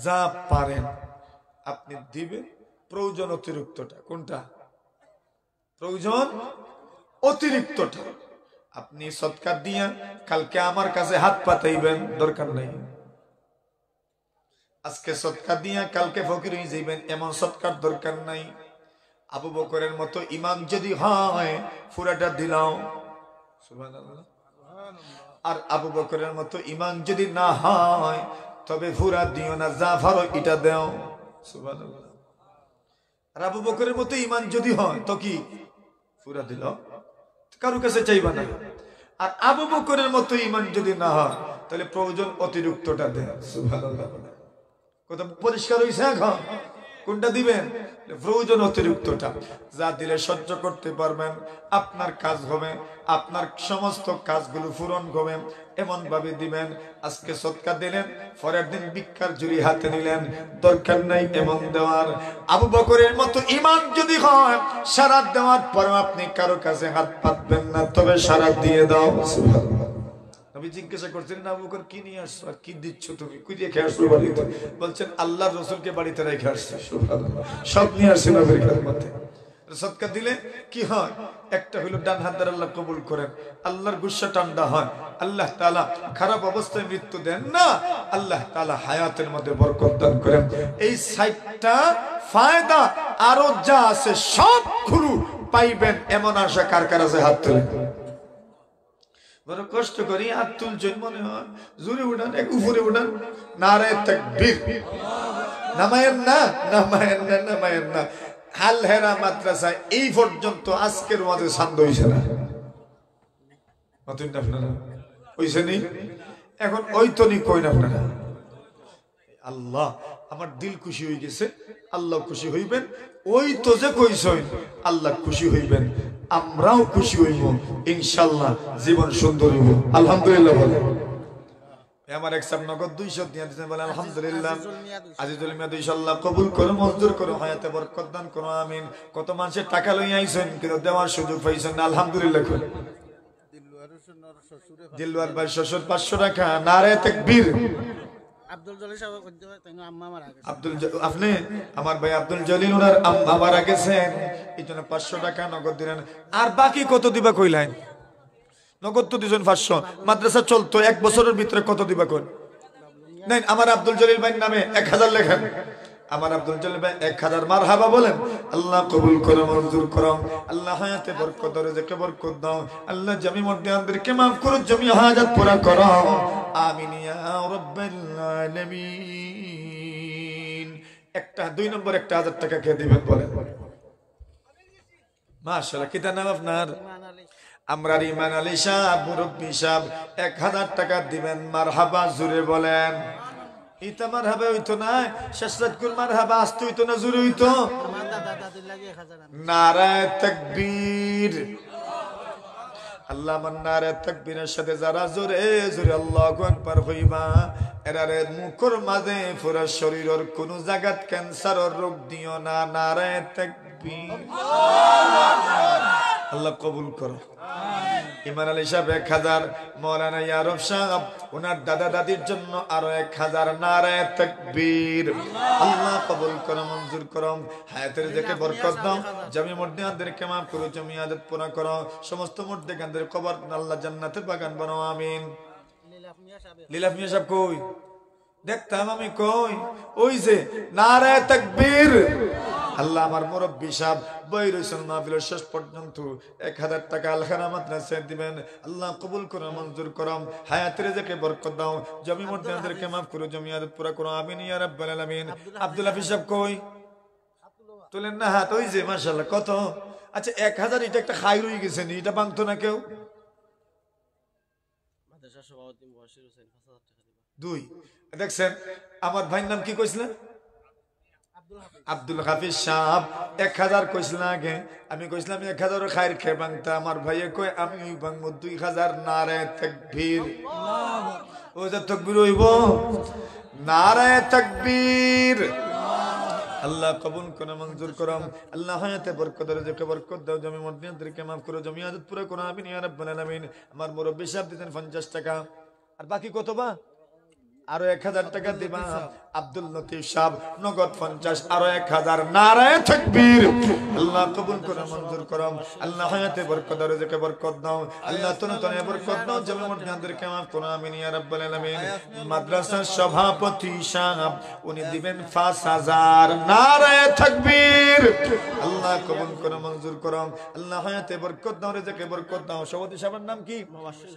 যা পারেন আপনি দিবেন, প্রয়োজন অতিরিক্তটা। কোনটা? প্রয়োজন অতিরিক্তটা আপনি সদকা দিয়া কালকে আমার কাছে হাত পাতাইবেন, দরকার নাই। আজকে সদকা দিয়া কালকে ফকির হয়ে যাইবেন, এমন সদকার দরকার নাই। আবু বকরের মতো ইমান যদি হয় পুরাটা দিলাও, সুবহানাল্লাহ। আর আবু বকরের মতো ইমান যদি না হয় তবে পুরা দিও না, জাফর এটা দেও। সুবহানাল্লাহ। আর আবু বকরের মতো ইমান যদি হয় তো কি পুরা দিল, কারো কাছে চাইবা না। আর আবু বকরের মতো ইমান যদি না হয় তাহলে প্রয়োজন অতিরিক্তটা দেন। সুবহানাল্লাহ। কথা পরিষ্কার হইছে? এখন কোনটা দিবেন? প্রয়োজন অতিরিক্তটা। যা দিলে সহ্য করতে পারবেন, আপনার কাজ হবে, আপনার সমস্ত কাজগুলো পূরণ হবে, এমন ভাবে দিবেন। আজকে সদকা দিলেন, পরের দিন ভিক্ষার ঝুড়ি হাতে নিলেন, দরকার নাই এমন দেওয়ার। আবু বকরের মতো ঈমান যদি হয়, সারা দেওয়ার পরেও আপনি কারো কাছে হাত পাতবেন না, তবে সারা দিয়ে দাও। সুবহানাল্লাহ। নবী জিজ্ঞাসা করছেন আবু বকর কি নিয়ে আসছো, আর কি দিচ্ছ তুমি, কই রেখে আসছো বাড়িতে? বলছেন আল্লাহর রাসূলকে বাড়িতে রেখে আসছি। সুবহানাল্লাহ। সব নিয়ে আসছে নবীর খেদমতে। সদকা দিলে কি হয়? একটা হলো ডান হাত দ্বারা আল্লাহ কবুল করেন, আল্লাহর গুসা ঠান্ডা হয়, আল্লাহ তাআলা খারাপ অবস্থায় মৃত্যু দেন না, আল্লাহ তাআলা হায়াতের মধ্যে বরকত দান করেন। এই 60টা ফায়দা আরো যা আছে সবগুলো পাইবেন, এমন আশা কার কার আছে? হাত তুলেন। বড় কষ্ট করি হাত তুলছেন মনে হয়, জোরে উঠান, এক উপরে উঠান, নারে তাকবীর। নামায়েন না, নামায়েন না, নামায়েন না। হাল হেরা মাদ্রাসা এই পর্যন্ত আজকের মাঝে শান্ত হয়েছে না, আপনারা হয়েছে নি? এখন ওই তো নি কইন আপনারা। আল্লাহ আমার দিল খুশি হয়ে গেছে, আল্লাহ খুশি হইবেন। ওই তো যে কইছেন আল্লাহ খুশি হইবেন, আমরাও খুশি হইব ইনশাআল্লাহ, জীবন সুন্দর হইব। আলহামদুলিল্লাহ বলে আমার এক সাহেব নগদ 200 দিয়ে দিতেন, বলে আলহামদুলিল্লাহ। আজিজুল মিয়া 200 আল্লাহ কবুল করো, মঞ্জুর করো, হায়াতে বরকত দান করো, আমিন। কত মানুষের টাকা লইয়া আইছেন কিন্তু দেওয়ার সুযোগ পাইছেন না, আলহামদুলিল্লাহ। দিলওয়ার ভাই শ্বশুর 500 টাকা, নারে তাকবীর। আব্দুল জলিল সাহেব আম্মা মারা গেছে, আপনি আমার ভাই আব্দুল জলিল ওনার আম্মা মারা গেছেন, এইজন্য 500 টাকা নগদ দিলেন। আর বাকি কত দিবা কইলেন? নগদ তো দিছেন 500, মাদ্রাসা চলতো 1 বছরের ভিতরে কত দিবা কোন? নাই, আমার আব্দুল জলিল ভাইয়ের নামে 1000 লেখেন। আমার আব্দুল জলিল ভাই 1000 মারহাবা বলেন। আল্লাহ কবুল করো, মঞ্জুর করো, আল্লাহ হায়াতে বরকত দাও, রিজকে বরকত দাও, আল্লাহ জমি মুর্দাদেরকে maaf করো, জমি হাজাত পুরা করো, আমিন ইয়া রাব্বাল আলামিন। একটা 2 নম্বর 1000 টাকা কে দিবেন বলেন? মাশাআল্লাহ। কি নাম আপনার? আমরা ইমান আলী সাহেব, মুরব্বী সাহেব 1000 টাকা দিবেন। মারহাবা জুড়ে বলেন। ইতা মারহাবা হইতো না, শেষরাতকুর মারহাবা আসতে হইতো না, জুড়ে হইতো। নারে তাকবীর। আল্লাহ নারে তাকবীরের সাথে যারা জোরে জোরে আল্লাহু আকবার হইবা, এরারে মুখের মাঝে পুরা শরীরের কোন জায়গাত ক্যান্সারের রোগ দিও না। নারে তাকবীর। আল্লাহ কবুল করো। ইমান আলী সাহেব 1000, মৌলানা ইয়ারব সাহেব ওনার দাদা দাদির জন্য আরো 1000। নারায়ে তাকবীর। আল্লাহ কবুল করো, মঞ্জুর করো, হায়াতের রিজিকে বরকত দাও, জামি মুর্দিয়ানদেরকে মাফ করো, জামি আদত পুরা করো, সমস্ত মুর্দিগানদের কবর আল্লাহ জান্নাতের বাগান বানাও, আমিন। লীলাফ মিয়া সাহেব কই? দেখতাম আমি কই? ওই যে নারায়ে তাকবীর। আল্লাহ আমার মুরব্বী সাহেব বই রইছেন মাহফিলের শেষ পর্যন্ত 1000 টাকা আল খানা মাদ্রাসায় দিবেন। আল্লাহ কবুল করো, মঞ্জুর করো, হায়াতের রিজিকে বরকত দাও, জমি মুর্দিয়ানদেরকে মাফ করো, জমি আদত পুরা করো, আমিন ইয়া রাব্বাল আলামিন। আব্দুল হাফিজ সাহেব কই? তুলেন না হাত। ওই যে মাশাআল্লাহ কত। আচ্ছা 1000 এটা একটা খাই রয়ে গেছে নি, এটা ভাঙতো না কেউ? মাদ্রাসা সভাপতি মুবাশশির হোসেন 5000 টাকা দিবা। 2 দেখছেন আমার ভাইয়ের নাম কি কইছিলেন? আব্দুল হাফিজ সাহেব 1000 কইছিলেন আগে। আমি কইছিলাম 1000 খায়ের খেয়ে ভাঙতা। আমার ভাইয়ে কই আমি ভাঙবো 2000। নারায়ে তাকবীর। ও যে তাকবীর হইব, নারায়ে তাকবীর। আল্লাহ কবুল করো, মঞ্জুর করো, আল্লাহ হায়াতে বরকত দাও, রিজিকে বরকত দাও, জমি মুর্দিয়ানদেরকে মাফ করো, জমি আদত পুরা করো, আমিন ইয়া রাব্বাল আলামিন। আমার মুরব্বি সাহেব দিতেন 50 টাকা। আর বাকি কত বা? আরো 1000 টাকা দিবা। আব্দুল লতিফ সাহেব নগদ 50, আরো 1000। নারায়ে তাকবীর। আল্লাহ কবুল করো, মঞ্জুর করো, আল্লাহ হায়াতে বরকত দাও, রিজিকে বরকত দাও, আল্লাহ তনে বরকত দাও, জমি মুর্দিয়ানদেরকে মাফ করো, আমিন ইয়া রাব্বাল আলামিন। মাদ্রাসার সভাপতি সাহেব উনি দিবেন 5000। নারায়ে তাকবীর। আল্লাহ কবুল করো, মঞ্জুর করো, আল্লাহ হায়াতে বরকত দাও, রিজিকে বরকত দাও। সভাপতি সাহেবের নাম কি?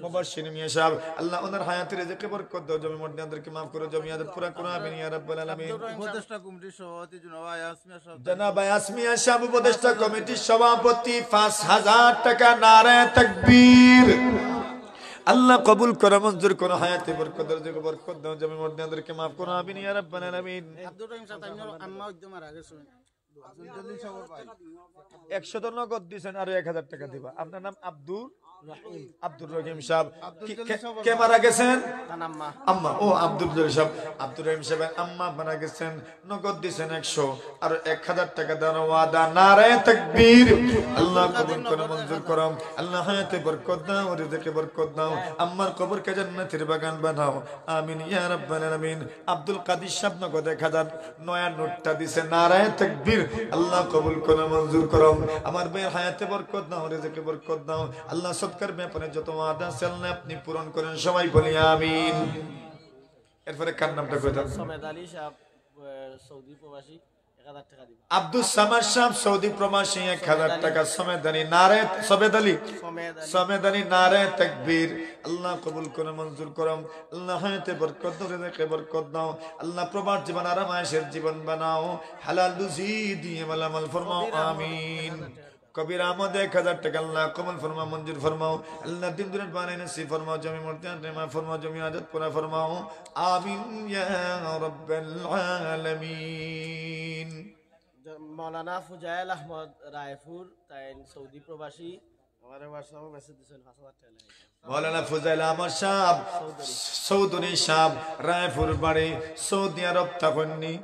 মুবাশশির মিয়া সাহেব। আল্লাহ ওনার হায়াতে রিজিকে বরকত দাও, জমি মুর্দিয়ানদেরকে মাফ করো, জমি আদত পুরা করো, আমিন ইয়া রাব্বাল আলামিন। উপদেষ্টা কমিটির সভাপতি জনাব ইয়াসমিয়া সাহেব, উপদেষ্টা কমিটির সভাপতি 5000 টাকা। নারায়ে তাকবীর। আল্লাহ কবুল করো, মঞ্জুর করো, হায়াতে বরকত দাও, রিজিকে বরকত দাও, জমি মুর্দিয়ানদেরকে মাফ করো, আমিন ইয়া রাব্বাল আলামিন। আব্দুর রহিম সাহেব আম্মা একদম মারা গেছে। 100 তো নগদ দিবেন, আরো 1000 টাকা দিবা। আপনার নাম আব্দুর রহিম সাহেব। কে মারা গেছেন? আম্মা। ও আব্দুল জলিল সাহেব, আব্দুর রহিম সাহেব আম্মা মারা গেছেন, নগদ দিবেন 100, আর 1000 টাকা দেওয়ার ওয়াদা। নারায়ে তাকবীর। আল্লাহ কবুল করো, মঞ্জুর করো, আল্লাহ হায়াতে বরকত দাও, রিজিকে বরকত দাও, আম্মার কবরকে জান্নাতের বাগান বানাও, আমিন ইয়া রাব্বাল আলামিন। আব্দুল কাদির সাহেব নগদ 1000 নয়া নোটটা দিছে। নারায়ে তাকবীর। আল্লাহ কবুল করো, মঞ্জুর করো, আমার ভাইয়ের হায়াতে বরকত দাও, রিজিকে বরকত দাও, আল্লাহ সদকার ব্যাপারে যত ওয়াদা আছে আল্লাহ আপনি পূরণ করেন, সবাই বলি আমিন। এরপরে কার নামটা কইতাম? সমেদ আলী সাহেব সৌদি প্রবাসী 1000 টাকা দিবেন। আব্দুল সামাদ সাহেব সৌদি প্রবাসী 1000 টাকা। সমেদ আলী। সমেদ আলী। নারায়ে তাকবীর। আল্লাহ কবুল করে, মঞ্জুর করো, আল্লাহ হায়াতে বরকত দাও, রিজিকে বরকত দাও, আল্লাহ প্রবাস জীবন আরামায়েশের জীবন বানাও, হালাল রুজি দিয়ে মালামাল ফরমাও, আমিন। কবির আহমদ 1000 টাকা। আল্লাহ কবুল ফরমাও, মঞ্জুর ফরমাও, আল্লাহ দিন দুনিয়ার বানাই নসিব ফরমাও, জমি মুর্দিয়ানদেরকে মাফ ফরমাও, জমি আদত পুরা ফরমাও, আমিন ইয়া রাব্বাল আলামিন। মাওলানা ফুজাইল আহমদ রায়পুর তাই সৌদি প্রবাসী, আমারে হোয়াটসঅ্যাপে মেসেজ দিছেন 5000 টাকা। মাওলানা ফুজাইল আহমদ সাহেব চৌধুরী সাহেব রায়পুর বাড়ি, সৌদি আরব থাকেননি,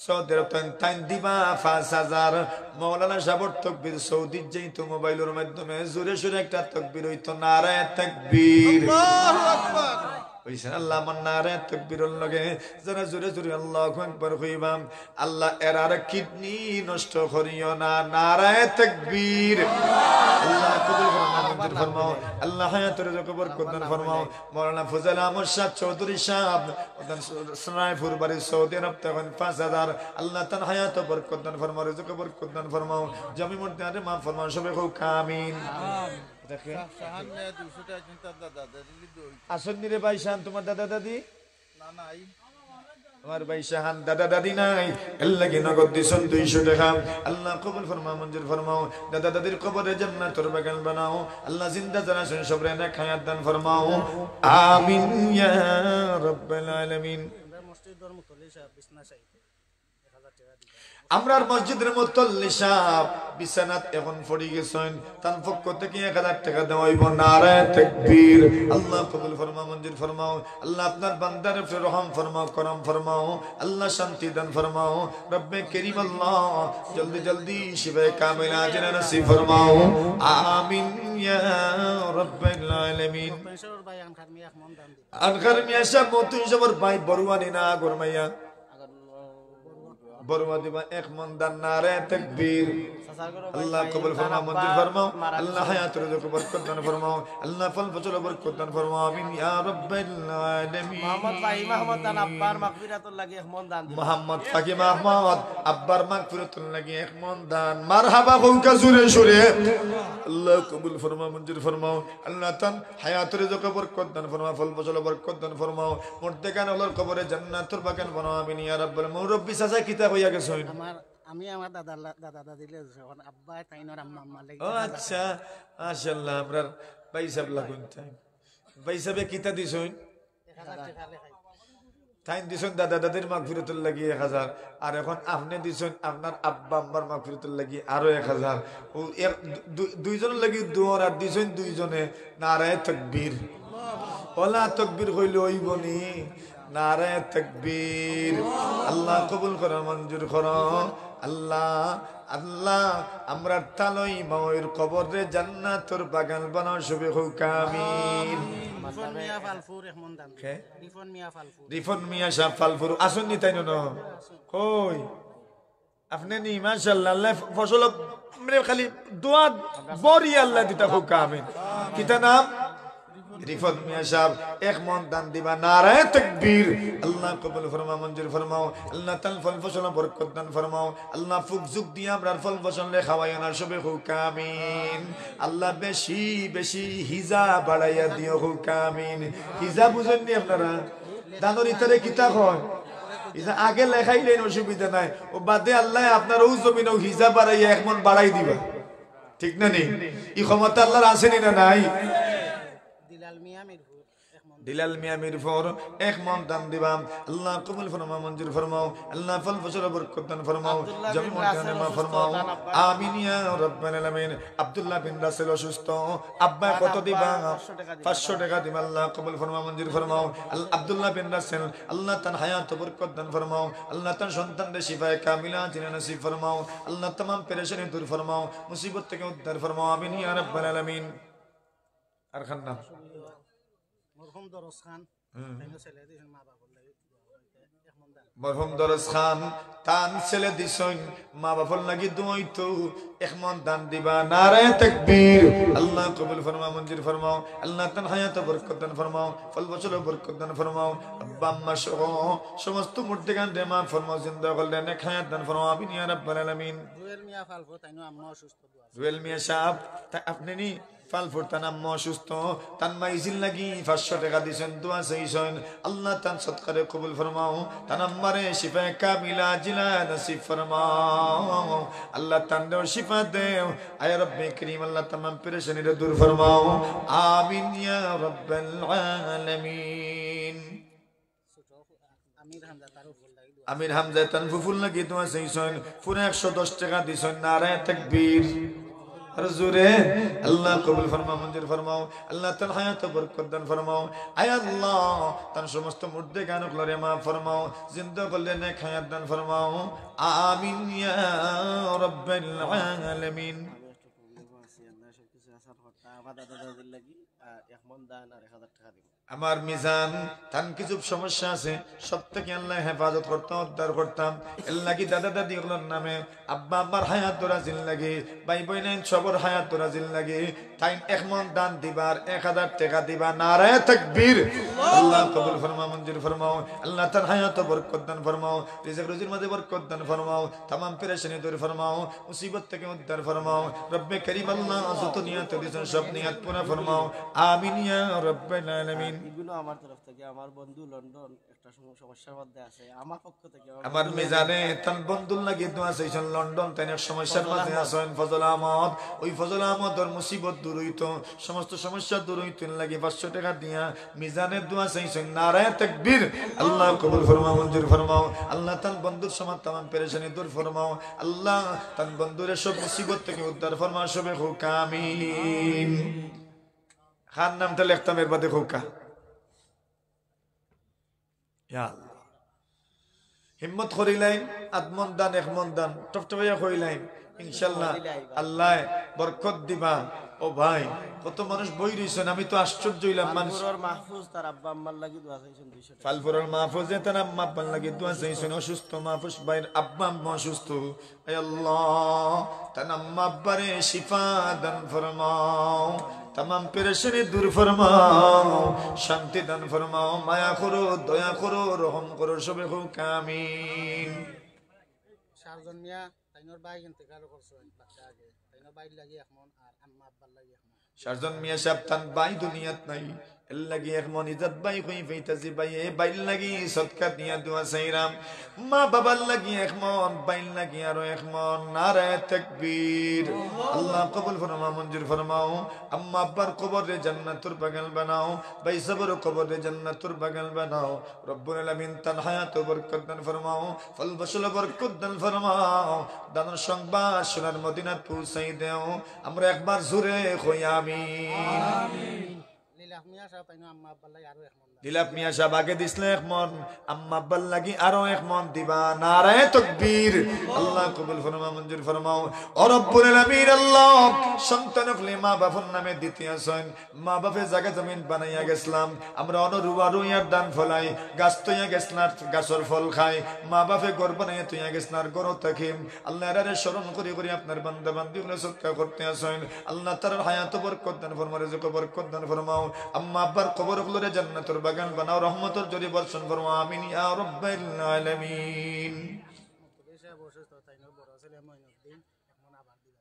সৌদি আরব তাই দিবা 5000। মাওলানা সাহেবের তাকবীর সৌদির যেহেতু মোবাইলের মাধ্যমে জোরে সোরে একটা তাকবীর হইতো। নারায়ে তাকবীর। আল্লাহু আকবার। কইছেন আল্লাহ আমার নারায়ে তাকবীরের লগে যারা জোরে জোরে আল্লাহু আকবার কইবাম, আল্লাহ এরার কিডনি নষ্ট করিও না। নারায়ে তাকবীর। আল্লাহ কবুল করুন, মঞ্জুর ফরমাও, আল্লাহ হায়াতের রিজিকে বরকত দান ফরমাও। মাওলানা ফজল আহমদ সাহেব চৌধুরী সাহেব রায়পুর বাড়ি, সৌদি আরব তখন 5000। আল্লাহ তার হায়াত বরকত দান ফরমাও, রিজিকে বরকত দান ফরমাও, জমি মুর্দিয়ানদের মাফ ফরমাও, সবাই খুব আমিন। আসেননি রে ভাই শাহান, তোমার দাদা দাদি? আমার ভাই শাহান দাদা দাদি নাই, আল্লাহ কি নগদ দিছেন 200 টাকা। আল্লাহ কবুল ফরমাও, মঞ্জুর ফরমাও, দাদা দাদির কবরে জান্নাতের বাগান বানাও, আল্লাহ জিন্দা যারা আছেন সবরে নেক হায়াত দান ফরমাও, আমিন ইয়া রাব্বাল আলামিন। আমরার মসজিদের মুতল্লি সাহেব বিছানাত এখন পড়ে গেছেন তার পক্ষ থেকে 1000 টাকা দেওয়া হইব নারায়ে তাকবীর আল্লাহ কবুল ফরমাও মঞ্জুর ফরমাও আল্লাহ আপনার বান্দার উপরে রহম ফরমাও করম ফরমাও আল্লাহ শান্তি দান ফরমাও রব্বে করিম আল্লাহ জলদি জলদি শিফায়ে কামিল আজরা নসিব ফরমাও আমিন ইয়া রাব্বাল আলামিন আনকার মিয়া সাহেব মতুন জবর ভাই বরুয়ানি না গরমাইয়া বরুয়া দিবা এক মন দান নারায়ে তাকবীর আল্লাহ কবুল ফরমাও মঞ্জুর ফরমাও আল্লাহ হায়াত রিজক বরকত দান ফরমাও আল্লাহ ফল ফসল বরকত দান ফরমাও আমিন ইয়া রাব্বাল আলামিন মোহাম্মদ ফাকি মাহমুদ দান আব্বার মাগফিরাতুল লাগি এক মন দান মোহাম্মদ ফাকি মাহমুদ আব্বার মাগফিরাতুল লাগি এক মন দান মারহাবা কওকা জুরে সুরে আল্লাহ কবুল ফরমাও মঞ্জুর ফরমাও আল্লাহ তান হায়াত রিজক বরকত দান ফরমাও ফল ফসল বরকত দান ফরমাও মুর্দেগান আল্লাহর কবরে জান্নাতুল বাগান বানাও আমিন ইয়া রাব্বাল মুরব্বি সাজা কিতাব হইয়া গেছে আমি আমার দাদা দিলে যখন আব্বা তাইনোর আম্মা আম্মা লাগি ও আচ্ছা মাশাআল্লাহ আমরার ভাই সাহেব লাগুন ভাই সাহেব কিতা দিছুন তাই দিছুন দাদা দাদির মাগফিরাতুল লাগি 1000 আর এখন আপনি দিছুন আপনার আব্বা আম্মার মাগফিরাতুল লাগি আরো 1000 ও দুইজন লাগি দুয়ার আর দিছুন দুইজনে নারায়ে তাকবীর ওলা তাকবীর হইল হইবনি নারায়ে তাকবীর আল্লাহ কবুল করো মঞ্জুর করো আল্লাহ আল্লাহ আমরা তালই মায়ের কবরে জান্নাতের বাগান বানাও সবে হোক আমিন রিফন মিয়া ফালফুর এক মন দান রিফন মিয়া সাহেব ফালফুর আসুন নি তাই না কই আপনি নি মাশাআল্লাহ আল্লাহ ফসল মানে খালি দোয়া বড়ি আল্লাহ দিতা হোক আমিন কিতা নাম রিফত মিয়া সাহেব এক মন দান দিবা নারায়ে তাকবীর আল্লাহ কবুল ফরমাও মঞ্জুর ফরমাও আল্লাহ তাল ফল ফসল বরকত দান ফরমাও আল্লাহ ফুক যুগ দিয়া আমরার ফল ফসল লে খাওয়াইও না সবে হোক আমিন আল্লাহ বেশি বেশি হিজা বাড়াইয়া দিও হোক আমিন হিজা বুঝেন নি আপনারা দানোর ইতারে কিতা হয় হিজা আগে লেখাইলেন অসুবিধা নাই ও বাদে আল্লাহ আপনার ও জমিনও হিজা বাড়াইয়া এক মন বাড়াই দিবা ঠিক না নি এই ক্ষমতা আল্লাহর আছে নি না নাই দিলাল মিয়া মিরপুর এক মন দান দিবাম আল্লাহ কবুল ফরমাও মঞ্জুর ফরমাও আল্লাহ ফল ফসল বরকত দান ফরমাও জমি মকানে মা ফরমাও আমিন ইয়া রাব্বাল আলামিন আব্দুল্লাহ বিন রাসেল অসুস্থ আব্বা কত দিবা 500 টাকা দিবা আল্লাহ কবুল ফরমাও মঞ্জুর ফরমাও আব্দুল্লাহ বিন রাসেল আল্লাহ তান হায়াত বরকত দান ফরমাও আল্লাহ তান সন্তানদের শিফায়ে কামিলা জিনা নসিব ফরমাও আল্লাহ तमाम পেরেশানি দূর ফরমাও মুসিবত থেকে উদ্ধার ফরমাও আমিন ইয়া রাব্বাল আলামিন আর খান্না মরহুম দরস খান তাইনো ছেলে দিছেন মা বাবার লাগি এক মন দান মরহুম দরস খান তান ছেলে দিছেন মা বাবার লাগি দুইতো এক মন দান দিবা নারায়ে তাকবীর আল্লাহ কবুল ফরমাও মঞ্জুর ফরমাও আল্লাহ তান হায়াত বরকত দান ফরমাও ফল ফসল বরকত দান ফরমাও আব্বা আম্মা সহ সমস্ত মুর্দেগান রে মা ফরমাও জিন্দা করলে নেক হায়াত দান ফরমাও আমিন ইয়া রাব্বাল আলামিন জুয়েল মিয়া ফালফু তাইনো আম্মা অসুস্থ দোয়া জুয়েল মিয়া সাহেব আপনি নি ফালফুর তান আম্মা অসুস্থ তান মাইজিল লাগি 500 টাকা দিছেন দোয়া চাইছেন আল্লাহ তান সদকারে কবুল ফরমাও তান আম্মারে শিফায়ে কামিলা জিলা নসিব ফরমাও আল্লাহ তান দেও শিফা দেও আয় রব্বে করিম আল্লাহ तमाम পেরেশানি রে দূর ফরমাও আমিন ইয়া রাব্বাল আলামিন আমির হামজা তান ফুফুল লাগি দোয়া চাইছেন পুরো 110 টাকা দিছেন নারায়ে তাকবীর জোরে আল্লাহ কবুল ফরমাও মঞ্জুর ফরমাও আল্লাহ তার হায়াত বরকত দান ফরমাও আয় আল্লাহ তার সমস্ত মুর্দে গান গুলোরে মাফ ফরমাও জিন্দা করলে নেক হায়াত দান ফরমাও আমিন ইয়া রাব্বাল আলামিন আমার মিজান তান কিছু সমস্যা আছে সব থেকে আল্লাহ হেফাজত করতাম উদ্ধার করতাম এর লাগি দাদা দাদি ওগুলোর নামে আব্বা আব্বার হায়াত দরাজিল লাগে ভাই বোন সবর হায়াত দরাজিল লাগে তাই এক মন দান দিবার 1000 টাকা দিবা নারায়ে তাকবীর আল্লাহ কবুল ফরমাও মঞ্জুর ফরমাও আল্লাহ তার হায়াত বরকত দান ফরমাও রিজিক রুজির মধ্যে বরকত দান ফরমাও तमाम পেরেশানি দূর ফরমাও মুসিবত থেকে উদ্ধার ফরমাও রব্বে করিম আল্লাহ যত নিয়ত দিছেন সব নিয়ত দুনিয়াত পুরা ফরমাও আমিন ইয়া রাব্বাল আলামিন। এগুলো আমার তরফ থেকে। আমার বন্ধু লন্ডন একটা সমস্যার মধ্যে আছে, আমার পক্ষ থেকে আমার মিজানে তান বন্ধুর লাগি দোয়া চাইছেন লন্ডন তাই সমস্যার মাঝে আছেন ফজল আহমদ, ওই ফজল আহমদর মুসিবত দূর হইতো, সমস্ত সমস্যা দূর হইতো লাগি 500 টাকা দিয়া মিজানের দোয়া চাইছেন। নারায়ে তাকবীর। আল্লাহ কবুল ফরমাও, মঞ্জুর ফরমাও। আল্লাহ তান বন্ধুর সমাজ তাম পেরেশানি দূর ফরমাও। আল্লাহ তান বন্ধুর সব মুসিবত থেকে উদ্ধার ফরমাও। সবে হোক আমিন। খান নামটা লিখতাম এর বাদে হোকা। ইয়া আল্লাহ হিম্মত করিলাইন, আত্মন দান এক মন দান টপটপাইয়া কইলাইন ইনশাআল্লাহ আল্লাহ বরকত দিবা। ও ভাই কত মানুষ বই রইছেন, আমি তো আশ্চর্য হইলাম। মানুষ ফালপুরর মাহফুজ তার আব্বা আম্মার লাগি দোয়া চাইছেন 200 টাকা। ফালপুরের মাহফুজে তার আম্মা আব্বার লাগি দোয়া চাইছেন। অসুস্থ মাহফুজ ভাইয়ের আব্বা আম্মা অসুস্থ, হে আল্লাহ তার আম্মা আব্বারে শিফা দান ফরমাও, तमाम पेरेशानी दूर फरमाओ, शांति दान फरमाओ, माया करो, दया करो, रहम करो, सबे हो आमीन। সারজন মিয়া তাইনোর ভাই ইন্তেকাল করছেন বাচ্চা আগে, তাইনোর ভাই লাগি এখন আর আম্মা আব্বার লাগি এখন। শারজন মিয়া সাহেব তান ভাই দুনিয়াত নাই, এর লাগি এখন ইজ্জত ভাই কই ফেইতাছি ভাই, এ ভাই লাগি সদকা দিয়া দোয়া চাইরাম। মা বাবার লাগি এখন, ভাই লাগি আরো এখন। নারায়ে তাকবীর। আল্লাহ কবুল ফরমাও, মঞ্জুর ফরমাও। আম্মা আব্বার কবরে জান্নাতুর বাগান বানাও, ভাই সবর কবরে জান্নাতুর বাগান বানাও। রব্বুল আলামিন তান হায়াত বরকত দান ফরমাও, ফল ফসল বরকত দান ফরমাও। দানের সংবাদ সোনার মদিনাত পৌঁছাই দেও। আমরা একবার জোরে কই আমিন। লীলা মিয়া সাহেব তাইনো আম্মা আব্বার লাগি আরো এখন। দিলাপ মিয়া সাহেব আগে দিসলে এক মন, আম্মা আব্বার লাগি আরো এক মন দিবা। নারায়ে তাকবীর। আল্লাহ কবুল ফরমাও, মঞ্জুর ফরমাও। ও রব্বুল আলামিন আল্লাহ সন্তান হলে মা বাবার নামে দিতে আসেন, মা বাপে জায়গা জমিন বানাইয়া গেছলাম, আমরা অনুরুয়া রুইয়ার দান ফলাই, গাছ তৈয়া গেছলার গাছর ফল খাই, মা বাপে ঘর বানাইয়া তৈয়া গেছলার গরো থাকিম। আল্লাহ এরারে স্মরণ করি করি আপনার বান্দা বান্দি গুলো সৎকার করতে আসেন। আল্লাহ তার হায়াত বরকত দান ফরমাও, রিজক বরকত দান ফরমাও। আম্মা আব্বার কবর গুলোরে জান্নাতের বাগান বানাও, রহমতের জরি বর্ষণ ফরমাও। আমিন ইয়া রাব্বাল আলামিন।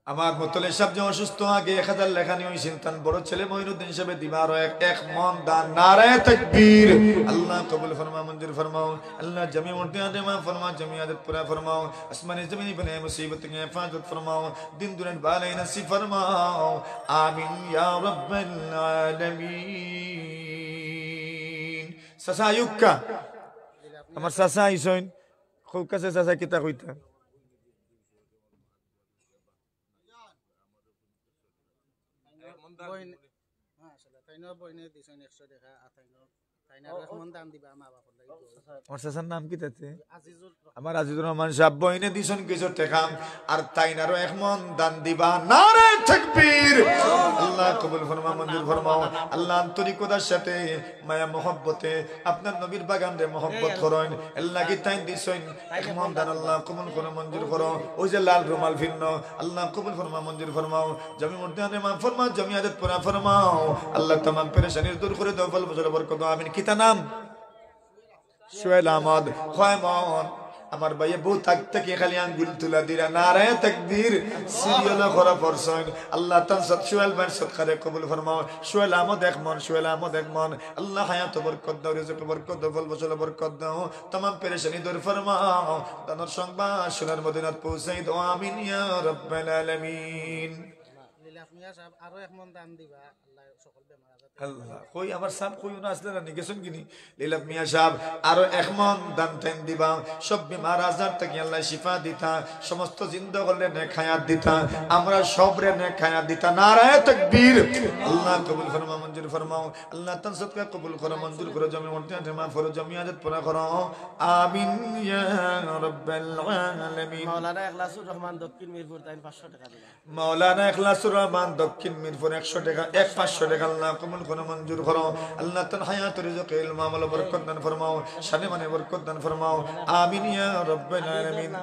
আমার মতলে সাহেব যে অসুস্থ, আগে 1000 লেখানি হইছেন, তার বড় ছেলে মঈনুদ্দিন সাহেব দিবা আরো এক মন দান। নারায়ে তাকবীর। আল্লাহ কবুল ফরমাও, মঞ্জুর ফরমাও। আল্লাহ জামি মুর্দিয়াতে মা ফরমাও, জামিয়াত পুরা ফরমাও। আসমানি জমিনি বনে মুসিবত কে হিফাজত ফরমাও, দিন দুনিয়া বালাই নসিব ফরমাও। আমিন ইয়া রাব্বাল আলামিন। সাসা আয়ুক্কা আমার সাসা আইসইন খুব কাছে সাসা কিতা কইতা বইন হ্যাঁ আসলে তাইনোর বইনে দিছেন 100 টাকা আর তাইনার এখন দান দিবা মা বাবার লাগি। আমার সাসার নাম কি তাতে? আজিজুর আমার আজিজুর রহমান সাহেব বইনে দিছেন কিছু টাকা আর তাইনারও এক মন দান দিবা। নারায়ে তাকবীর। আল্লাহ কবুল ফরমাও, মঞ্জুর ফরমাও। আল্লাহ আন্তরিকতার সাথে মায়া মহব্বতে আপনার নবীর বাগান রে মহব্বত করেন, এর লাগি তাই দিছেন এক মন দান। আল্লাহ কবুল করো, মঞ্জুর করো। ওই যে লাল রুমাল ভিন্ন, আল্লাহ কবুল ফরমাও, মঞ্জুর ফরমাও। জামি মুর্দিয়াতে মা ফরমাও, জামিয়াত পুরা ফরমাও। আল্লাহ तमाम পেরেশানি দূর করে দাও, ফল ফসল বরকত দাও। আমিন। কিতা নাম? সোহেল আহমদ খয়মন। আমার ভাইয়ে বউ থাকতে কি খালি আঙ্গুল তুলা দিরা। নারায়ে তাকবীর। সিরিয়াল করা পরসন। আল্লাহ তান সত সোহেল ভাই সদকারে কবুল ফরমাও। সোহেল আহমদ এক মন, সোহেল আহমদ এক মন। আল্লাহ হায়াত বরকত দাও, রিজক বরকত দাও, ফল ফসল বরকত দাও। तमाम পেরেশানি দূর ফরমাও। দানের সংবাদ সোনার মদিনাত পৌঁছাই দাও। আমিন ইয়া রাব্বাল আলামিন। লীলা মিয়া সাহেব আরো এখন দান দিবা। আল্লাহ সকল বেমার আজার আল্লাহ কই আমার সাহেব কই না আসলে না গেছেন কিনি। লীলা মিয়া সাহেব আরো এক মন দান টাইম দিবা। সব বিমার আজার থেকে আল্লাহ শিফা দিতা, সমস্ত জিন্দা করলে নেক হায়াত দিতা, আমরা সবরে নেক হায়াত দিতা। নারায়ে তাকবীর। আল্লাহ কবুল ফরমাও, মঞ্জুর ফরমাও। আল্লাহ তান সদকা কবুল করো, মঞ্জুর করো। জামি মুর্দিয়াতে মা ফরো, জামিয়াত পুরা করো। আমিন ইয়া রাব্বাল আলামিন। মাওলানা ইখলাসুর রহমান দক্ষিণ মিরপুর তাই 500 টাকা দিলেন। মাওলানা ইখলাসুর রহমান দক্ষিণ মিরপুর 100 টাকা, 500 টাকা আল্লাহ কবুল করো, মঞ্জুর করো। আল্লাহ তান হায়াত রিজক ইলম আমল বরকত দান ফরমাও, শানে মানে বরকত দান ফরমাও। আমিন ইয়া রাব্বাল আলামিন।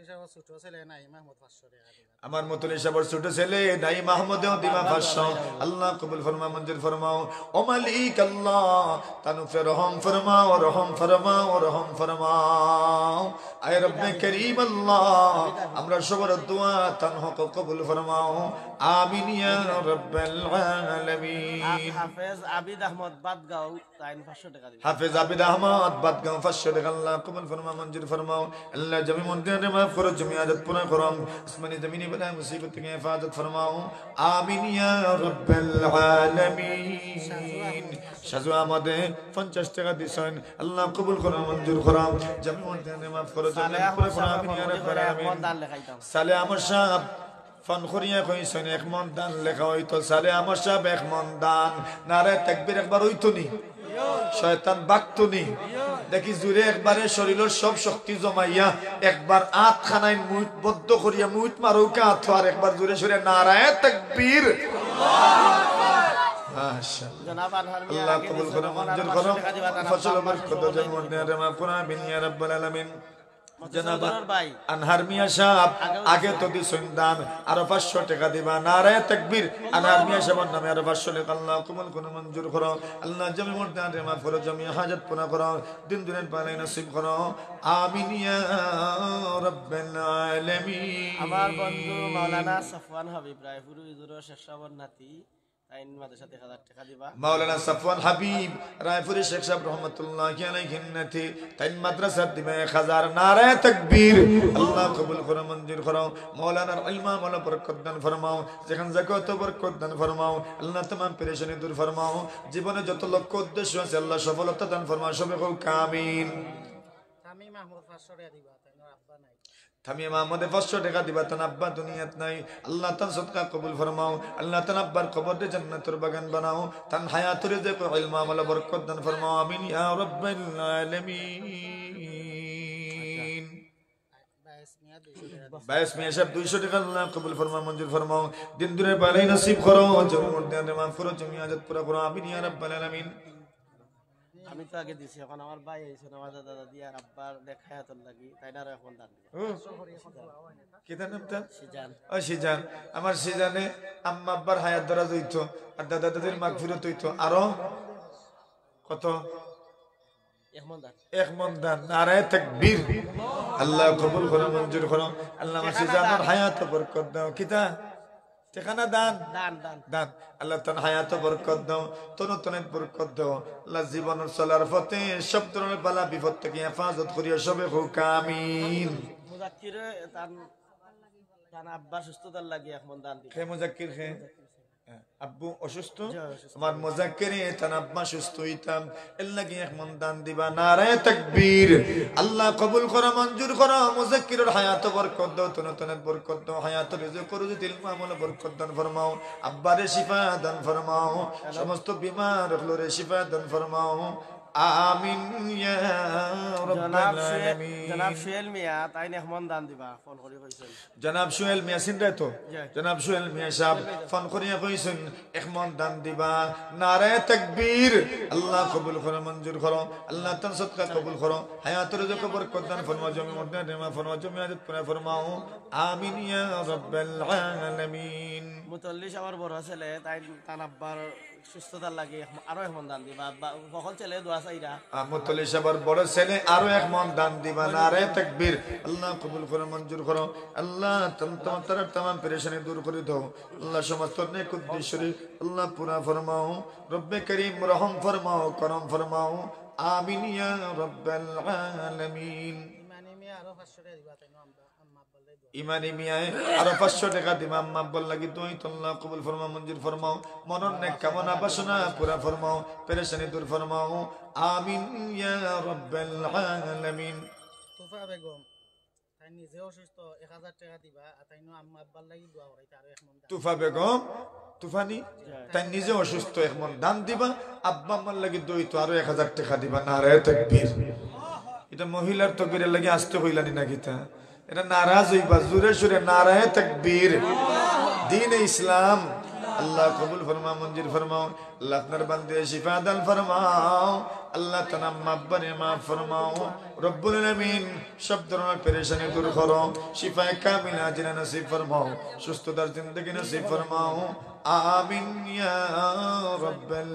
সাহেব ছোট ছেলে নাই মাহমুদ 500 টাকা দিবা আমার মতলি সাহেবের ছোট ছেলে নাই মাহমুদেও দিবা 500 আল্লাহ কবুল ফরমা মঞ্জুর ফরমাও ও মালিক আল্লাহ তানুফে রহম ফরমাও রহম ফরমাও রহম ফরমাও আয় রব্বে করিম আল্লাহ আমরা সবার দোয়া তান হক কবুল ফরমাও আমিন ইয়া রাব্বাল আলামিন হাফেজ আবিদ আহমদ বাদগাঁও তাই 500 টাকা দিবেন হাফেজ আবিদ আহমদ বাদগাঁও 500 টাকা আল্লাহ কবুল ফরমা মঞ্জুর ফরমাও আল্লাহ জমি মন্দিরে মাফ করো জমি আজাদ পুরা করো আসমানি জমিনি বলা মুসিবত থেকে হেফাজত ফরমাও আমিন ইয়া রাব্বাল আলামিন শাজু আমাদে 50 টাকা দিছেন আল্লাহ কবুল করো মঞ্জুর করো জমি মন্দিরে মাফ করো জমি পুরা করো আমিন ইয়া রাব্বাল আলামিন দান লেখাইতাম সালে আমার সাহেব ফোন করিয়া কইছেন এক মন দান লেখা হইতো সালে আমার সাহেব এক মন দান নারে তাকবীর একবার হইতো নি শয়তান বাকতো নি দেখি জুড়ে একবারে শরীরের সব শক্তি জমাইয়া একবার আত খানায় মুইত বদ্ধ করিয়া মুইত মারুকা আথর একবার জুড়ে সরে নারায়ে তাকবীর মাশাআল্লাহ জনাব আনহার মিয়া আল্লাহ আগে কবুল দিছেন, করো এখন মঞ্জুর আরো করো 500 টাকা দিবা, তারা ফসল 500 বরকত দেন মনে মাফ করো আমিন ইয়া রাব্বাল আলামিন জনাব মতজুর ভাই আনহার মিয়া সাহেব আগে তো দিছেন দান আরো 500 টাকা দিবা নারায়ে তাকবীর আনহার মিয়া সাহেবের নামে আরো 500 টাকা আল্লাহ কবুল করো মঞ্জুর করো আল্লাহ জমি মুর্দান মাফ করো জমি হাজত পুরা করো দিন দুনিয়ার পালাই নসিব করো আমিন ইয়া রাব্বাল আলামিন আমার বন্ধু মাওলানা সাফওয়ান হাবিব রায়পুর ইজুরের শেখ সাহেবের নাতি তাই মাদ্রাসা 1000 টাকা দিবা মাওলানা সাফওয়ান হাবিব রায়পুরি শেখ সাহেব রহমাতুল্লাহি আলাইহি নাতি তাই মাদ্রাসা দিবে 1000 নারায়ে তাকবীর আল্লাহ কবুল করো মঞ্জুর করো মাওলানার ইলম ওয়ালা বরকত দান ফরমাও যেখান যাকত বরকত দান ফরমাও আল্লাহ तमाम পেরেশানি দূর ফরমাও জীবনে যত লক্ষ্য উদ্দেশ্য আছে আল্লাহ সফলতা দান ফরমাও সবে কও আমিন আমি মাহমুদ 500 টাকা দিবা তাইনোর আব্বা নাই থামিয়ে মাহমুদে 500 টাকা দিবা তান আব্বা দুনিয়াত নাই আল্লাহ তান সদকা কবুল ফরমাও আল্লাহ তান আব্বার কবরে জান্নাতের বাগান বানাও তান হায়াতের যে ইলম আমল বরকত দান ফরমাও আমিন ইয়া রাব্বাল আলামিন বাইশ মিয়া 200 টাকা বাইশ মিয়া সাহেব 200 টাকা আল্লাহ কবুল ফরমাও মঞ্জুর ফরমাও দিন দুরে পালাই নসিব করো জমি মুর্দান মাফ করো জমি আজাদ পুরা করো আমিন ইয়া রাব্বাল আলামিন আমি তো আগে দিছি এখন আমার ভাই আইছে আমার দাদা দিয়া আব্বার দেখায়াতর লাগি তাই না এখন দান দিবা কিতা নামটা সিজান ও সিজান আমার সিজানে আম্মা আব্বার হায়াত দরাজ হইতো আর দাদা দাদির মাগফিরত হইতো আরো কত এখন দান এক মন দান নারায়ে তাকবীর আল্লাহ কবুল করো মঞ্জুর করো আল্লাহ আমার সিজানের হায়াত বরকত দাও কিতা ঠিকানা দান দান দান দান আল্লাহ তান হায়াত বরকত দাও তনতনের বরকত দাও আল্লাহ জীবনের চলার পথে সব ধরনের বালা বিপদ থেকে হেফাজত করিয়া সবে হোক আমিন মুজাক্কিরে তান তান আব্বা সুস্থতার লাগি এখন দান দিবা খে মুজাক্কির খে আব্বু অসুস্থ জি, অসুস্থ। আমার মুজাক্কিরে তান আব্বা সুস্থ হইতাম এর লাগি এক মন দান দিবা নারায়ে তাকবীর আল্লাহ কবুল করো মঞ্জুর করো মুজাক্কিরের হায়াত বরকত দাও তনতনের বরকত দাও হায়াত রিজক করো যে দিল আমল বরকত দান ফরমাও আব্বারে শিফা দান ফরমাও সমস্ত বিমার হলরে শিফা দান ফরমাও আমিন ইয়া রাব্বাল আলামিন জনাব সুয়েল মিয়া তাই এখন দান দিবা ফোন করে কইছেন জনাব সোহেল মিয়া সিনরা তো জি। জনাব সোহেল মিয়া সাহেব ফোন করিয়া কইছেন এক মন দান দিবা নারায়ে তাকবীর আল্লাহ কবুল করো মঞ্জুর করো আল্লাহ তান সদকা কবুল করো হায়াতের যে বরকত দান ফরমাও জমি মর্দা দেমা ফরমাও জমি আজাদ পুরা ফরমাও আমিন ইয়া রাব্বাল আলামিন মুতল্লিশ আমার বড় ছেলে তাই তান আব্বার সুস্থতার লাগি আরো এখন দান দিবা আব্বা কখন ছেলে দোয়া চাইরা আমতলি সাহেবের বড় ছেলে আরো এক মন দান দিবা নারায়ে তাকবীর আল্লাহ কবুল করো মঞ্জুর করো আল্লাহ তোমার तमाम পেরেশানি দূর করে দাও আল্লাহ সমস্ত নেক উদ্দেশ্য আল্লাহ পুরা ফরমাও রব্বে করিম রহম ফরমাও করম ফরমাও আমিন ইয়া রাব্বাল আলামিন ইমানি মিয়া আরো 500 টাকা দিবা তাইনো আম্মা আব্বা লাই দোয়া ইমানি মিয়ায় আরো 500 টাকা দিবা আম্মা আব্বার লাগি তুই আল্লাহ কবুল ফরমাও মঞ্জুর ফরমাও মনন নেক কামনা বাসনা পুরা ফরমাও পেরেশানি দূর ফরমাও আমিন ইয়া রাব্বাল আলামিন তুফা বেগম তাই নিজে অসুস্থ 1000 টাকা দিবা আর তাইনো আম্মা আব্বার লাগি দোয়া করাইতে আরো এক মন দান তুফা বেগম তুফানি তাই নিজে অসুস্থ এক মন দান দিবা আব্বা আম্মার লাগি দই তো আরো 1000 টাকা দিবা নারায়ে তাকবীর এটা মহিলার তকবীরের লাগি আসতে হইলানি নাকি তা এটা নারাজ হইবা জোরে সুরে নারায়ে তাকবীর দ্বীন ইসলাম আল্লাহ কবুল ফরমাও মঞ্জুর ফরমাও আল্লাহ আপনার বান্দে শিফা দান ফরমাও আল্লাহ তানাম মাব্বারে মাফ ফরমাও রব্বুল আলামিন সব ধরনের পেরেশানি দূর করো শিফায়ে কামিলা জিনা নসিব ফরমাও সুস্থতার জিন্দেগি নসিব ফরমাও আমিন ইয়া রাব্বাল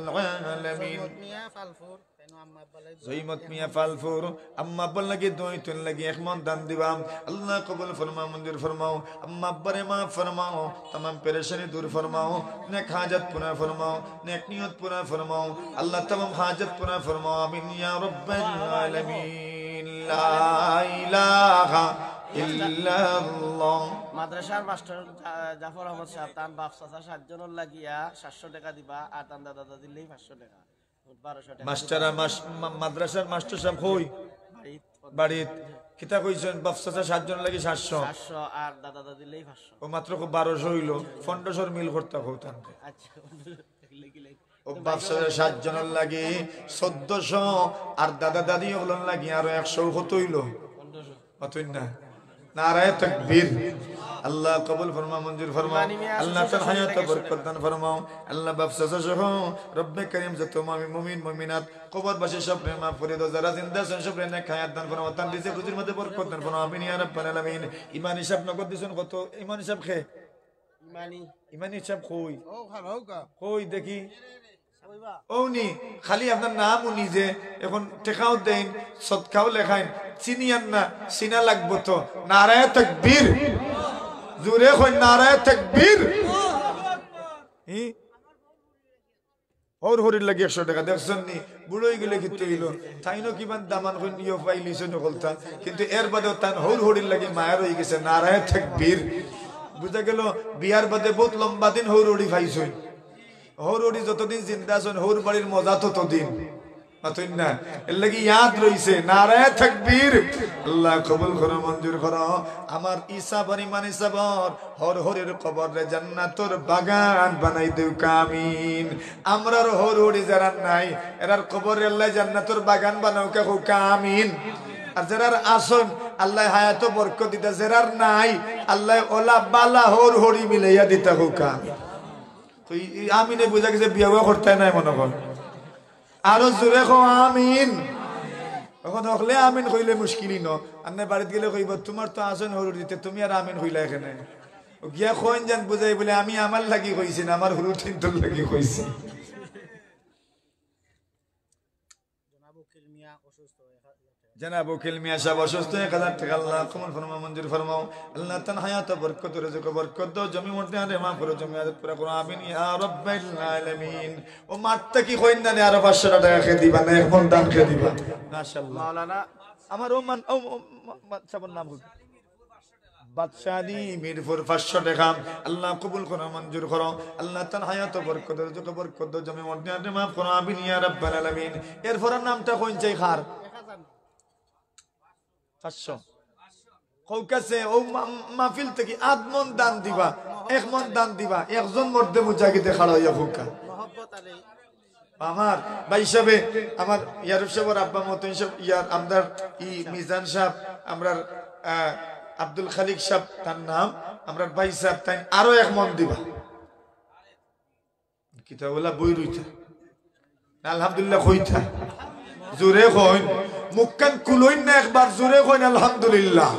আলামিন মিয়া ফালফুর তাইনো আম্মা আব্বা লাই জয়মত মিয়া ফালফুর আম্মা আব্বার লাগি দই তুন লাগি এক মন দান দিবাম আল্লাহ কবুল ফরমাও মঞ্জুর ফরমাও আম্মা আব্বারে মাফ ফরমাও तमाम পেরেশানি দূর ফরমাও নেক হাজত পুরা ফরমাও নেক নিয়ত পুরা ফরমাও আল্লাহ तमाम হাজত পুরা ফরমাও আমিন ইয়া রাব্বাল আলামিন লা ইলাহা ইল্লাল্লাহ মাদ্রাসার মাস্টার জাফর আহমদ সাহেব তান বাপ চাচা 7 জনের লাগিয়া 700 টাকা দিবা আর তান দাদা দাদা দিলেই 500 টাকা 1200 টাকা মাস্টার মাদ্রাসার মাস্টার সাহেব কই বাড়িত কিতা কইছেন বাফসাসা 7 জন লাগি 700 700 আর দাদা দাদা দিলেই 500 ও মাত্র 1200 হইলো 1500 মিল করতে হতাম আচ্ছা লিখি ও বাফসাসা 7 জনের লাগি 1400 আর দাদা দাদি হলন লাগি আর 100 কত হইলো 1500 অতই না নারায়ে তাকবীর আল্লাহ কবুল ফরমা মঞ্জুর ফরমাও আল্লাহ তার হায়াত বরকত দান ফরমাও আল্লাহ বাফসাসা সহ রব্বে করিম যত মুমিন মুমিনাত কবরবাসী সব রে মাফ করে দাও যারা জিন্দা আছেন সব রে নেক হায়াত দান ফরমাও তান রিজিক রুজির মধ্যে বরকত দান ফরমাও আমিন ইয়া রাব্বাল আলামিন ইমান হিসাব নগদ দিছেন কত ইমান হিসাব খে ইমান হিসাব কই ও ভালো কা কই দেখি কইবা ওনি খালি আপনার নাম উনি যে এখন টেকাও দেন সদকাও লেখাইন চিনিয়ান না চিনা লাগবো তো নারায়ে তাকবীর জোরে কই নারায়ে তাকবীর হি ওর হরির লাগি 100 টাকা দেখছেন নি বুড়োই গেলে কিতে হইলো তাইনো কিমান দামান কই নিও পাইলিছ নকলতা কিন্তু এর বাদেও তান হরির লাগি মায়ের হই গেছে নারায়ে তাকবীর বুঝা গেল বিয়ার বাদে বহুত লম্বা দিন হরি পাইছই হরি যতদিন জিন্দা আছেন হর বাড়ির মজা ততদিন মাতুন না এর লাগি ইয়াদ রইছে নারায়ে তাকবীর আল্লাহ কবুল করো মঞ্জুর করো আমার ঈসা পরিমাণ ইসাবর হর হরির কবর রে জান্নাতের বাগান বানাই দেও কামিন আমরার হর হরি যারা নাই এরার কবরে আল্লাহ জান্নাতের বাগান বানাও কে কামিন আর যারার আসন আল্লাহ হায়াত বরকত দিতা যারার নাই আল্লাহ ওলা বালা হর হরি মিলাইয়া দিতা কামিন তো আমিনে বুঝা গেছে বিয়া করতে নাই মনে কর আরো জোরে কো আমিন এখন হলে আমিন কইলে মুশকিলই ন আপনি বাড়িতে গেলে কইব তোমার তো আসন হরু দিতে তুমি আর আমিন কইলা এখানে গিয়া কোন জান বুঝাই বলে আমি আমার লাগি কইছি না আমার হরু তিনটোর লাগি কইছি জনাব উকিল মিয়া সাহেব অসুস্থ 1000 টাকা আল্লাহ কবুল ফরমাও মঞ্জুর ফরমাও আল্লাহ তান হায়াত বরকত রিজক বরকত দাও জমি মধ্যে আরে মা পুরো জমি আদত পুরো করো আমিন ইয়া রাব্বাল আলামিন ও মাত্তা কি কইন না আরো 500 টাকা খেয়ে দিবা না এখন দান খেয়ে দিবা মাশাআল্লাহ মাওলানা আমার ও মান ও সাবন নাম কই বাদশাহী মিরপুর 500 টাকা আল্লাহ কবুল করো মঞ্জুর করো আল্লাহ তান হায়াত বরকত রিজক বরকত দাও জমি মধ্যে আরে মা করো আমিন ইয়া রাব্বাল আলামিন এরপর নামটা কইন চাই খার 500 কৌকাছে ও মাহফিল থেকে আদমন দান দিবা এক মন দান দিবা একজন মধ্যে মুজাহিদে খাড়া হইয়া হুকা মোহাম্মত আলী আমার ভাই হিসাবে আমার ইয়ারুফ সাহেবের আব্বা মতন সব ইয়ার আমদার মিজান সাহেব আমরার আব্দুল খালিক সাহেব তার নাম আমরার ভাই সাহেব তাই আরো এক মন দিবা কিতাবলা বই রইতা আলহামদুলিল্লাহ কইতা জোরে কইন মুক্কান কুলইন না একবার জোরে কইন আলহামদুলিল্লাহ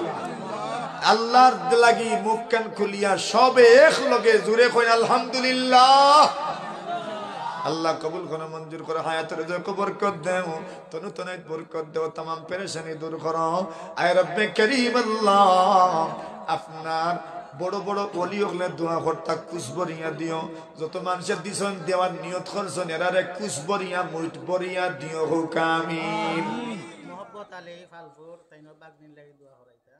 আল্লাহর লাগি মুক্কান খুলিয়া সবে এক লগে জোরে কইন আলহামদুলিল্লাহ আল্লাহ কবুল করো মঞ্জুর করো হায়াতের রিজক বরকত দাও তনু তনাইত বরকত দাও तमाम পেরেশানি দূর করো আয় রব্বে করিম আল্লাহ আপনার বড় বড় ওলি হলে দোয়া করতা কুসবরিয়া দিও যত মানুষের দিছন দেওয়ার নিয়ত করছন এরারে কুসবরিয়া মুইট বরিয়া দিও হোক আমিন মোহাম্মত আলী ফালফুর তাইনোর বাগনির লাগি দোয়া করাইতা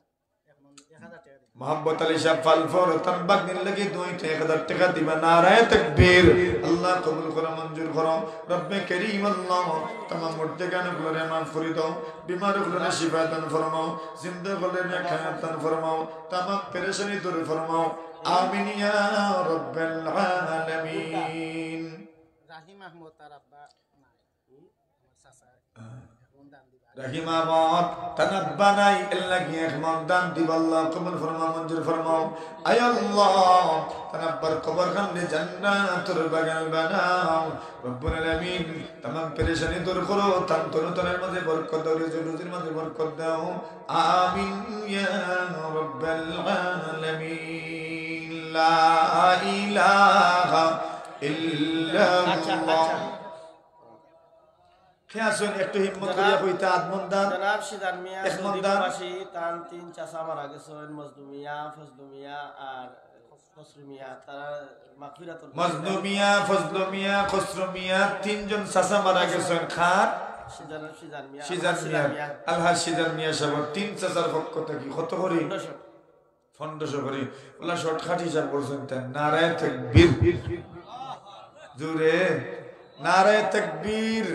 এখন 1000 টাকা মোহাম্মদ আলী সাহেব ফালফুর তার বাগনির লাগি 1000 টাকা দিবা নারায়ে তাকবীর আল্লাহ কবুল করো মঞ্জুর করো রব্বে করিম আল্লাহ तमाम মুর্দেগান গুলোরে মাফ করে দাও বিমার গুলোরে শিফা দান ফরমাও জিন্দা গুলোরে খায়াত দান ফরমাও तमाम পেরেশানি দূর ফরমাও আমিন ইয়া রাব্বাল আলামিন রাহিম আহমদ তার আব্বা নাই আমার চাচা এখন দান দিবা রহিমামত তানাব্বা নাই আল্লাহ কি এখন দান দিব আল্লাহ কবুল ফরমাও মঞ্জুর ফরমাও আয় আল্লাহ তানাব্বার কবর খানে জান্নাতুর বাগান বানাও রব্বুল আলামিন तमाम পেরেশানি দূর করো তান তরুণের মধ্যে বরকত দাও রুজির মধ্যে বরকত দাও আমিন ইয়া রাব্বাল আলামিন লা ইলাহা ইল্লাল্লাহ খেয়াসুন একটু হিম্মত করিয়া কইতা আদমন্দান জনাব সিদার মিয়া এক মন্দান। সৌদিবাসী তান 3 চাচা মারা গেছেন মজদুমিয়া ফজলুমিয়া আর খসরুমিয়া তারা মাগফিরাতুল মজনুমিয়া ফজলুমিয়া খসরুমিয়া তিনজন চাচা মারা গেছেন খার সিজার মিয়া সিজার মিয়া আলহাজ সিজার মিয়া সাহেব তিন চাচার পক্ষ থেকে কত করি ফন্ডস করি ওলা শর্টকাট হিসাব করছেন তাই নারায়ে তাকবীর জোরে নারায়ে তাকবীর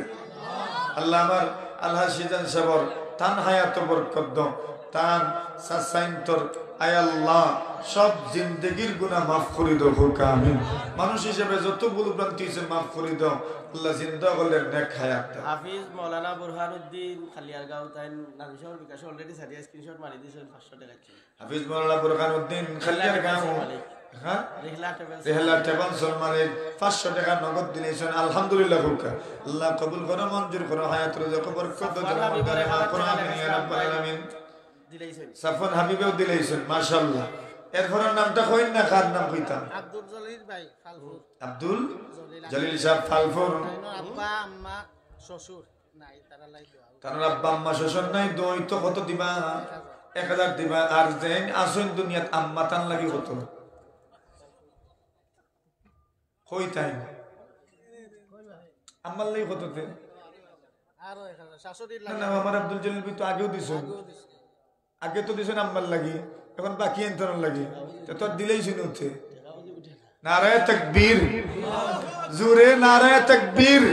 আল্লাহ আমার আলহাজ সিজান সাহেব তান হায়াত বরকত দাও তান সাসাইন্তর আয় আল্লাহ সব জিন্দেগির গুনাহ মাফ করে দাও হোক আমিন মানুষ হিসেবে যত ভুল ভ্রান্তি হয়েছে মাফ করে দাও আল্লাহ জিন্দা করলে নেক হায়াত দাও হাফিজ মাওলানা বুরহানুদ্দিন খালিয়ারগাঁও তাই নাজিশাউল বিকাশ অলরেডি সারিয়া স্ক্রিনশট মারি দিয়েছেন 500 টাকা হাফিজ মাওলানা বুরহানুদ্দিন খালিয়ারগাঁও হ্যাঁ রেহলা টেবল সলমানের 500 টাকা নগদ দিলেছেন আলহামদুলিল্লাহ হুকা আল্লাহ কবুল করো মঞ্জুর করো হায়াত রোজা বরকত দাও জনমদারে মা কোরআন ইয়া রাব্বাল আলামিন দিলেছেন সাফন হাবিবেও দিলেছেন মাশাআল্লাহ এরপর নামটা কইন না কার নাম কইতাম আব্দুল জলিল ভাই ফালপুর আব্দুল জলিল সাহেব ফালফুর তাইনোর আব্বা আম্মা শ্বশুর নাই তারা লাই দেওয়া তার আব্বা আম্মা শ্বশুর নাই দই তো কত দিবা 1000 দিবা আর যেন আসুন দুনিয়াত আম্মা তান লাগি কত কই তাই আম্মার লাগি কত তে আরো 1000 শাশুড়ির না লাগে না আমার আব্দুল জলিল ভাই তো আগেও দিছেন আগে তো দিছেন আম্মার লাগি এখন বাকি এন্তর লাগি তো তোর দিলেই শুনুছে নারায়ে তাকবীর জোরে নারায়ে তাকবীর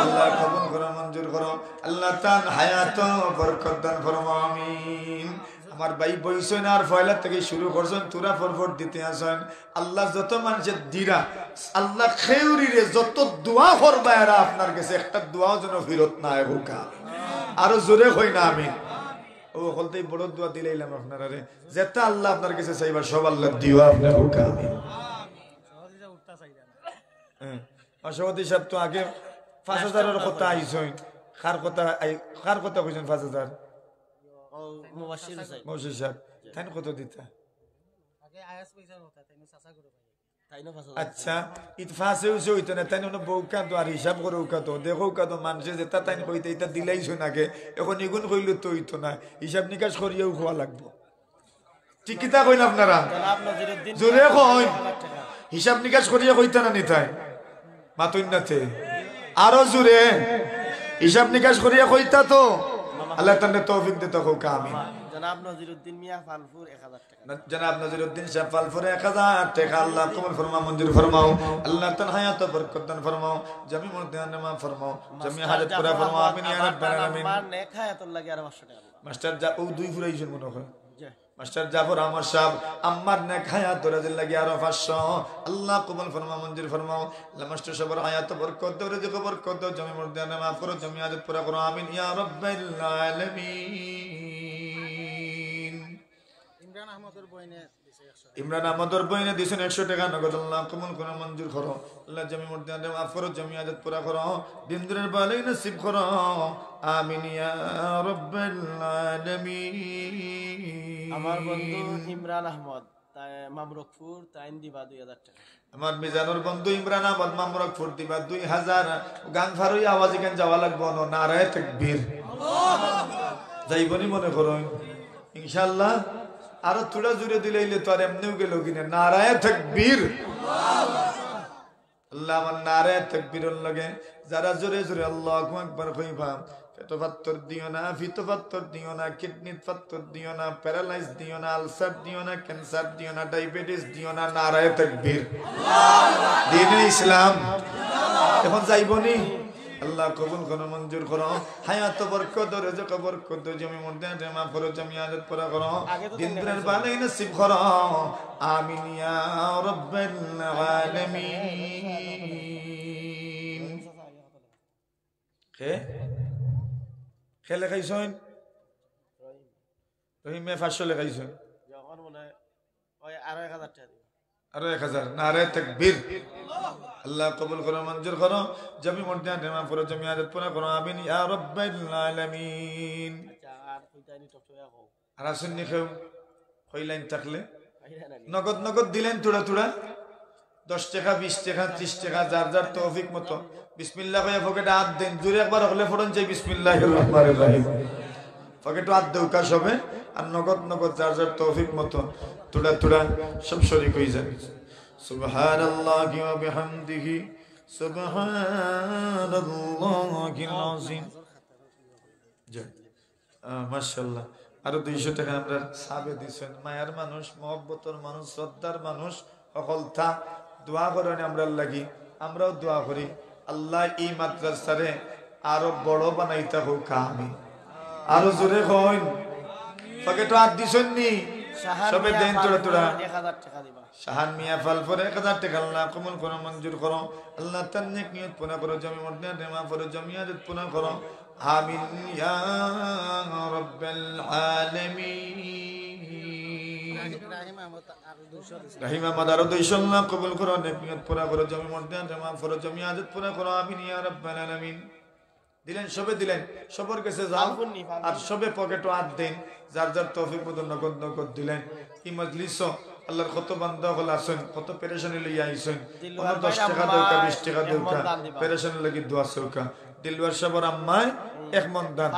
আল্লাহ কবুল করো মঞ্জুর করো আল্লাহ তান হায়াত বরকত দান ফরমাও আমিন আমার ভাই বইছেন আর ফয়লা থেকে শুরু করছেন তুরা ফরফর দিতে আসেন আল্লাহ যত মানুষের দিরা আল্লাহ খেউরিরে যত দোয়া করবা এরা আপনার কাছে একটা দোয়াও যেন ফিরত না হয় হুকা আরো জোরে হই না আমিন ও হলতেই বড় দোয়া দিলাইলাম আপনারা রে যেটা আল্লাহ আপনার কাছে চাইবা সব আল্লাহ দিওয়া আপনার হুকা আমিন সহজে উঠতা চাই না অসভাপতি সাহেব তো আগে 5000 এর কথা আইছেন কার কথা কইছেন 5000 ও মুবাশশির সাহেব মৌসুম সাহেব তাই কত দিতা আগে আয়াস পয়সা হতা তাইনো চাচা করে ভাই তাইনো 5000 আচ্ছা ইতফাসে উসে হইতো না তাই বউকা তো আর হিসাব করে উকা তো দেখো কা তো মানুষে যেটা তাই কইতে এটা দিলাইছো নাকি এখন এগুন কইলে তো হইতো না হিসাব নিকাশ করিয়াও খোয়া লাগবো ঠিক কিতা কইন আপনারা জনাব নজিরউদ্দিন জোরে কইন হিসাব নিকাশ করিয়া কইতা না নিতাই মাতুন নাতে আরো জোরে হিসাব নিকাশ করিয়া কইতা তো আল্লাহ তাআলা তৌফিক দিতে হোক আমিন জনাব নজিরউদ্দিন মিয়া ফালপুর 1000 টাকা জনাব নজিরউদ্দিন সাহেব ফালপুরে 1000 টাকা আল্লাহ কবুল ফরমাও মঞ্জুর ফরমাও আল্লাহ তাআলা হায়াত বরকত দান ফরমাও জামি মুরদান মা ফরমাও জামি হাজত পুরা ফরমাও আমিন ইয়া রাব্বাল আলামিন আমার নেক হায়াতুল লাগি আর 500 টাকা মাস্টার যা ও দুই ফুরাইছেন মনে হয় জি মাস্টার জাফর আমার সাহেব আম্মার নেক হায়াত দরাজের লাগি আরো 500 আল্লাহ কবুল ফরমাও মঞ্জুর ফরমাও আল্লাহ মাস্টার সাহেবের হায়াত বরকত দাও রিজক বরকত দাও জামি মুরদান মা ফরমাও জামি হাজত পুরা করো আমিন ইয়া রাব্বাল আলামিন ইমরান আহমদের বইনে দিছে 100 ইমরান আহমদর বইনে দিছেন 100 টাকা নগদ আল্লাহ কবুল করে মঞ্জুর করো আল্লাহ জামি মুরদান মাফ করো জামি হাজত পুরা করো দিনদুরের ভালোই নসিব করো আমিন ইয়া রাব্বাল আলামিন আমার বন্ধু ইমরান আহমদ তাই মামরুকপুর তাইন দিবা 2000 টাকা আমার মিজানুর বন্ধু ইমরান আহমদ মামরক ফুর্তিবা 2000 গান ফারুই আওয়াজ কেন যাওয়া লাগবো না নারায়ে তাকবীর যাইবনি মনে করো ইনশাআল্লাহ আরো তোড়া জুড়ে দিলেইলে তো আর এমনিও গেল কিনা নারায়ে তাকবীর আল্লাহ আমার নারায়ে তাকবীরের লাগে যারা জোরে জোরে আল্লাহু আকবার কইবা পেটো পাত্তর দিও না ফিতো পাত্তর দিও না কিডনি পাত্তর দিও না প্যারালাইজ দিও না আলসার দিও না ক্যান্সার দিও না ডায়াবেটিস দিও না নারায়ে তাকবীর দ্বীনে ইসলাম এখন যাইবনি আল্লাহ কবুল করো মঞ্জুর করো হায়াত বরকত রিজক বরকত জমি মধ্যে মা ফরজ জমি আদত পুরা করো দিনের বালাই নসিব করো আমিন ইয়া রাব্বাল আলামিন কে খেলে খাইছেন রহিমে 500 লেখাইছেন যখন মনে ওই আরো 1000 টাকা দিব আরো 1000 নারে তাকবীর আল্লাহ কবুল করো মঞ্জুর করো জমি মর্যাদা নেমা পড়ো জমি আদত পুরা করো আমিন ইয়া রাব্বাল আলামিন আচ্ছা আর কইতানি টকটকা কও আর আসুননি কেউ কই লাইন থাকলে আইরা না নগদ নগদ দিলেন তুড়া তুড়া 10 টাকা 20 টাকা 30 টাকা যার যার তৌফিক মতো বিসমিল্লাহ কইয়া পকেটে হাত দেন জোরে একবার হলে ফড়ন চাই বিসমিল্লাহির রহমানির রহিম পকেটে হাত দেও কাজ হবে আর নগদ নগদ যার যার তৌফিক মতো তুড়া তুড়া সব শরীক হয়ে যাবে সুবহানাল্লাহি ওয়া বিহামদিহি সুবহানাল্লাহিল আযীম জয় মাশাআল্লাহ আরো 200 টাকা আমরা সাবে দিছেন মায়ার মানুষ মহব্বতের মানুষ শ্রদ্ধার মানুষ সকলতা দোয়া করেন আমরা লাগি আমরাও দোয়া করি আল্লাহ এই মাদ্রাসারে আরো বড় বানাইতা হোক আমিন আরো জোরে কইন পকেটে হাত দিছেন নি সবে দেন তোরা তোরা 1000 টাকা দিবা শাহান মিয়া ফালফর 1000 টাকা আল্লাহ কবুল করো মঞ্জুর করো আল্লাহ তার নেক নিয়ত পুরা করো জমি মর্যাদা নেমা পড়ো জমি আদত পুরা করো আমিন ইয়া রাব্বাল আলামিন রাহিম আহমদ আর 200 দিছে রহিম আহমদ আরো 200 আল্লাহ কবুল করো নেক নিয়ত পুরা করো জমি মর্যাদা নেমা পড়ো জমি আদত পুরা করো আমিন ইয়া রাব্বাল আলামিন দিলেন সবে দিলেন সবার কাছে যাও আর সবে পকেটে হাত দেন যার যার তৌফিক মতো নগদ নগদ দিলেন এই মজলিস আল্লাহর কত বান্দা হল আসেন কত পেরেশানি লইয়া আইছেন 10 টাকা দেউকা 20 টাকা দেউকা পেরেশানি লাগি দোয়া সৌকা দিলওয়ার সাবর আম্মায় এক মন দান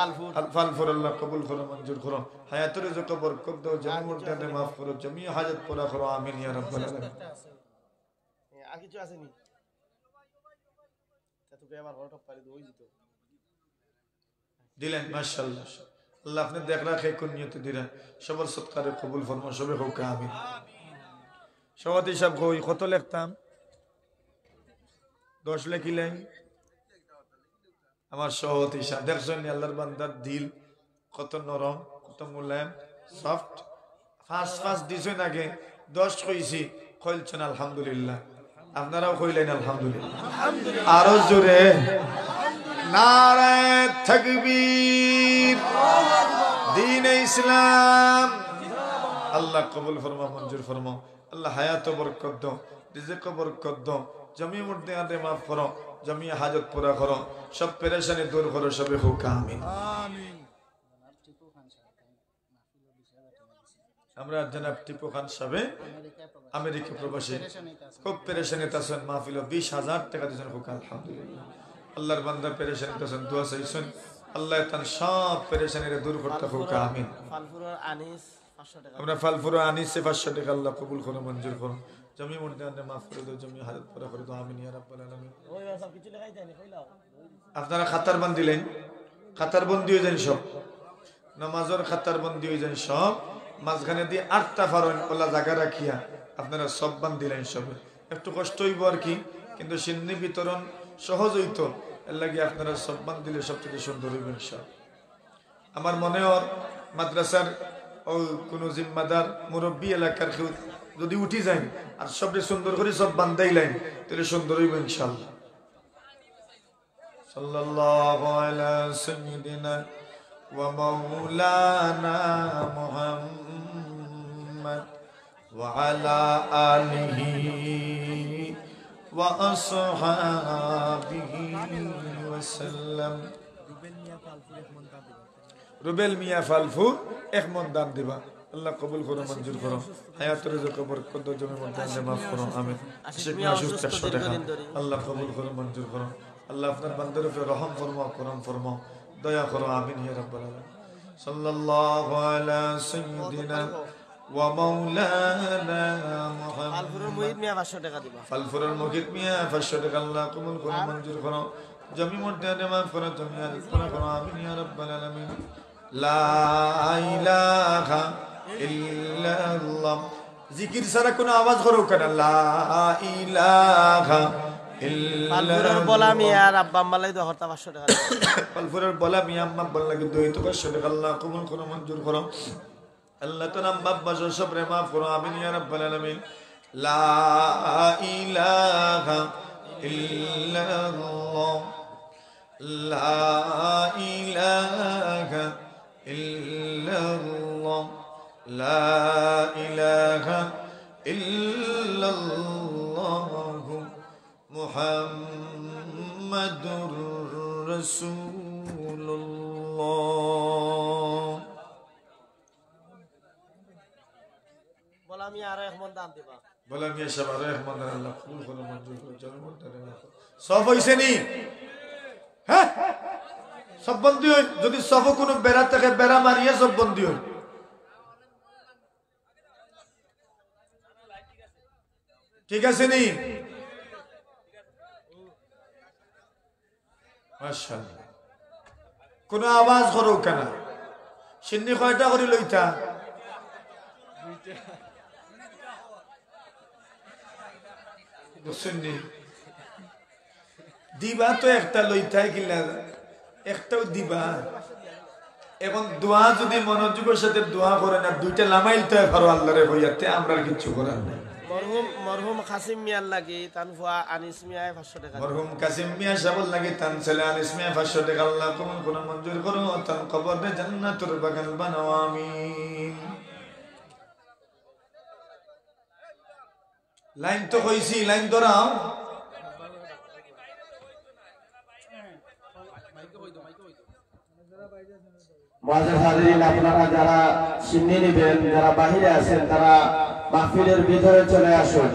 ফালফুর আল্লাহ কবুল করো মঞ্জুর করো হায়াতের যত বরকত দাও জামি মুর্দাতে maaf করো জামি হাজত পুরা করো আমিন ইয়া রাব্বাল আলামিন আর কিছু আছে নি তা তোকে আবার হঠাৎ পারি দই দিত দিলেন মাশাআল্লাহ আল্লাহ আপনি দেখ রাখে কোন নিয়তে দিলেন সবার সৎকারে কবুল ফরমা সবে হোক আমিন সবাই সব কই কত লিখতাম 10 লিখিলেন আমার সহতি সাহেব দেখছেন আল্লাহর বান্দার দিল কত নরম কত মুলায়ম সফট ফাস্ট দিছেন আগে 10 কইছি কইলছেন আলহামদুলিল্লাহ আপনারাও কইলেন আলহামদুলিল্লাহ আরো জোরে নারে তাকবীর দ্বীন ইসলাম আল্লাহ কবুল ফরমা মঞ্জুর ফরমা আল্লাহ হায়াত বরকত দাও রিজিক বরকত দাও জমি মুর্দাতে maaf করো জমি হাজত পুরা করো সব পেরেশানি দূর করো সবে হোক আমিন আমিন আমরা জনাব টিপু খান সাহেব আমেরিকা প্রবাসী খুব পেরেশানি তাছেন মাহফিল 20000 টাকা দিয়েছেন হোক আলহামদুলিল্লাহ আল্লাহর বান্দা পেরেশানি তাছেন দোয়া চাইছেন আল্লাহ তার সব পেরেশানিরে দূর করতে হোক আমিন ফালফুর আনিস 500 টাকা আমরা ফালফুর আনিসে 500 টাকা আল্লাহ কবুল করো মঞ্জুর করো জমি মুর্দাতে maaf করে দাও জমি হাজত পুরা করে দাও আমিন ইয়া রাব্বাল আলামিন ওই সব কিছু লেখাই দেয়নি কইলাও আপনারা খাতার বন্দি দিলেন খাতার বন্দি হয়ে যান সব নামাজের খাতার বন্দি হয়ে যান সব মাঝখানে দিয়ে 8টা ফারন ওলা জায়গা রাখিয়া আপনারা সব বান দিলেন সব একটু কষ্ট হইব আর কি কিন্তু সিন্নি বিতরণ সহজ হইতো এর লাগি আপনারা সব বান দিলে সবচেয়ে সুন্দর হইব ইনশাআল্লাহ আমার মনে হয় মাদ্রাসার ও কোনো জিম্মাদার মুরব্বী এলাকার কেউ যদি উঠি যায় আর সবটা সুন্দর করে সব বান্দাইলেন তাহলে সুন্দর হইব ইনশাআল্লাহ সাল্লাল্লাহু আলা সাইয়্যিদিনা ওয়া মাওলানা মুহাম্মদ ওয়া আলা আলিহি ওয়া আসহাবিহি ওয়া সাল্লাম রুবেল মিয়া ফালফু এক মন দান দিবা আল্লাহ কবুল করো মঞ্জুর করো হায়াতের রিজিক বরকত দাও জমি মর্যাদা maaf করো আমিন শেখ মাসুদ 100 টাকা আল্লাহ কবুল করো মঞ্জুর করো আল্লাহ আপনার বান্দার উপরে রহম ফরমাও করম ফরমাও দয়া করো আমিন ইয়া রাব্বাল আলামিন সাল্লাল্লাহু আলা সাইয়্যিদিনা ওয়া মাওলানা মুহাম্মদ ফালফুর মুহিত মিয়া 500 টাকা দিবা ফালফুরের মুহিত মিয়া 500 টাকা আল্লাহ কবুল করো মঞ্জুর করো জমি মর্যাদা maaf করো জমি আদত পুরা করো আমিন ইয়া রাব্বাল আলামিন লা ইলাহা ইল্লাল্লাহ জিকির ছাড়া কোনো আওয়াজ করো কেন লা ইলাহা ফালফুরের বলা মিয়া আর আব্বা আম্মা লাই 500 টাকা ফালফুরের বলা মিয়া আম্মা বল লাগে 500 টাকা আল্লাহ কবুল করো মঞ্জুর করো আল্লাহ তাআলা বাবা সব রে maaf করো আমিন ইয়া রাব্বাল আলামিন লা ইলাহা ইল্লাল্লাহ লা ইলাহা লা ইলাহা ইল্লাল্লাহু মুহাম্মাদুর রাসূলুল্লাহ। বলা আমি আরো এক মন দাম দিবা। বলা মিয়া সাহেব আরো এক মন আল্লাহ কবুল করে মঞ্জুর করে জনমত সব হইছে নি? হ্যাঁ, সব বন্দী হই। যদি সব কোনো বেড়া থাকে বেড়া মারিয়ে সব বন্দী হই। ঠিক আছে নি? মাশাআল্লাহ। কোন আওয়াজ করো কেন? সিন্নি কয়টা করে লইতা? বুঝছেননি? দিবা তো একটা লইতাই কিলা, একটাও দিবা। এখন দোয়া যদি মনোযোগের সাথে দোয়া করে না, দুইটা লামাইলতে পারো আল্লাহরে বইয়াতে, আমরা আর কিছু করার নাই। মরহুম কাসিম মিয়ার লাগি তানফুয়া আনিস মিয়ায় 500 টাকা। মরহুম কাসিম মিয়া সাহেবের লাগি তান ছেলে আনিস মিয়া 500 টাকা আল্লাহ কবুল করে মঞ্জুর করো, তান কবরে জান্নাতুল বাগান বানাও, আমিন। লাইন তো কইছি, লাইন ধরাও। মুআজ্জিজ হাজিরিন, আপনারা যারা সিন্নি নেবেন, যারা বাহিরে আছেন তারা মাহফিলের ভিতরে চলে আসুন।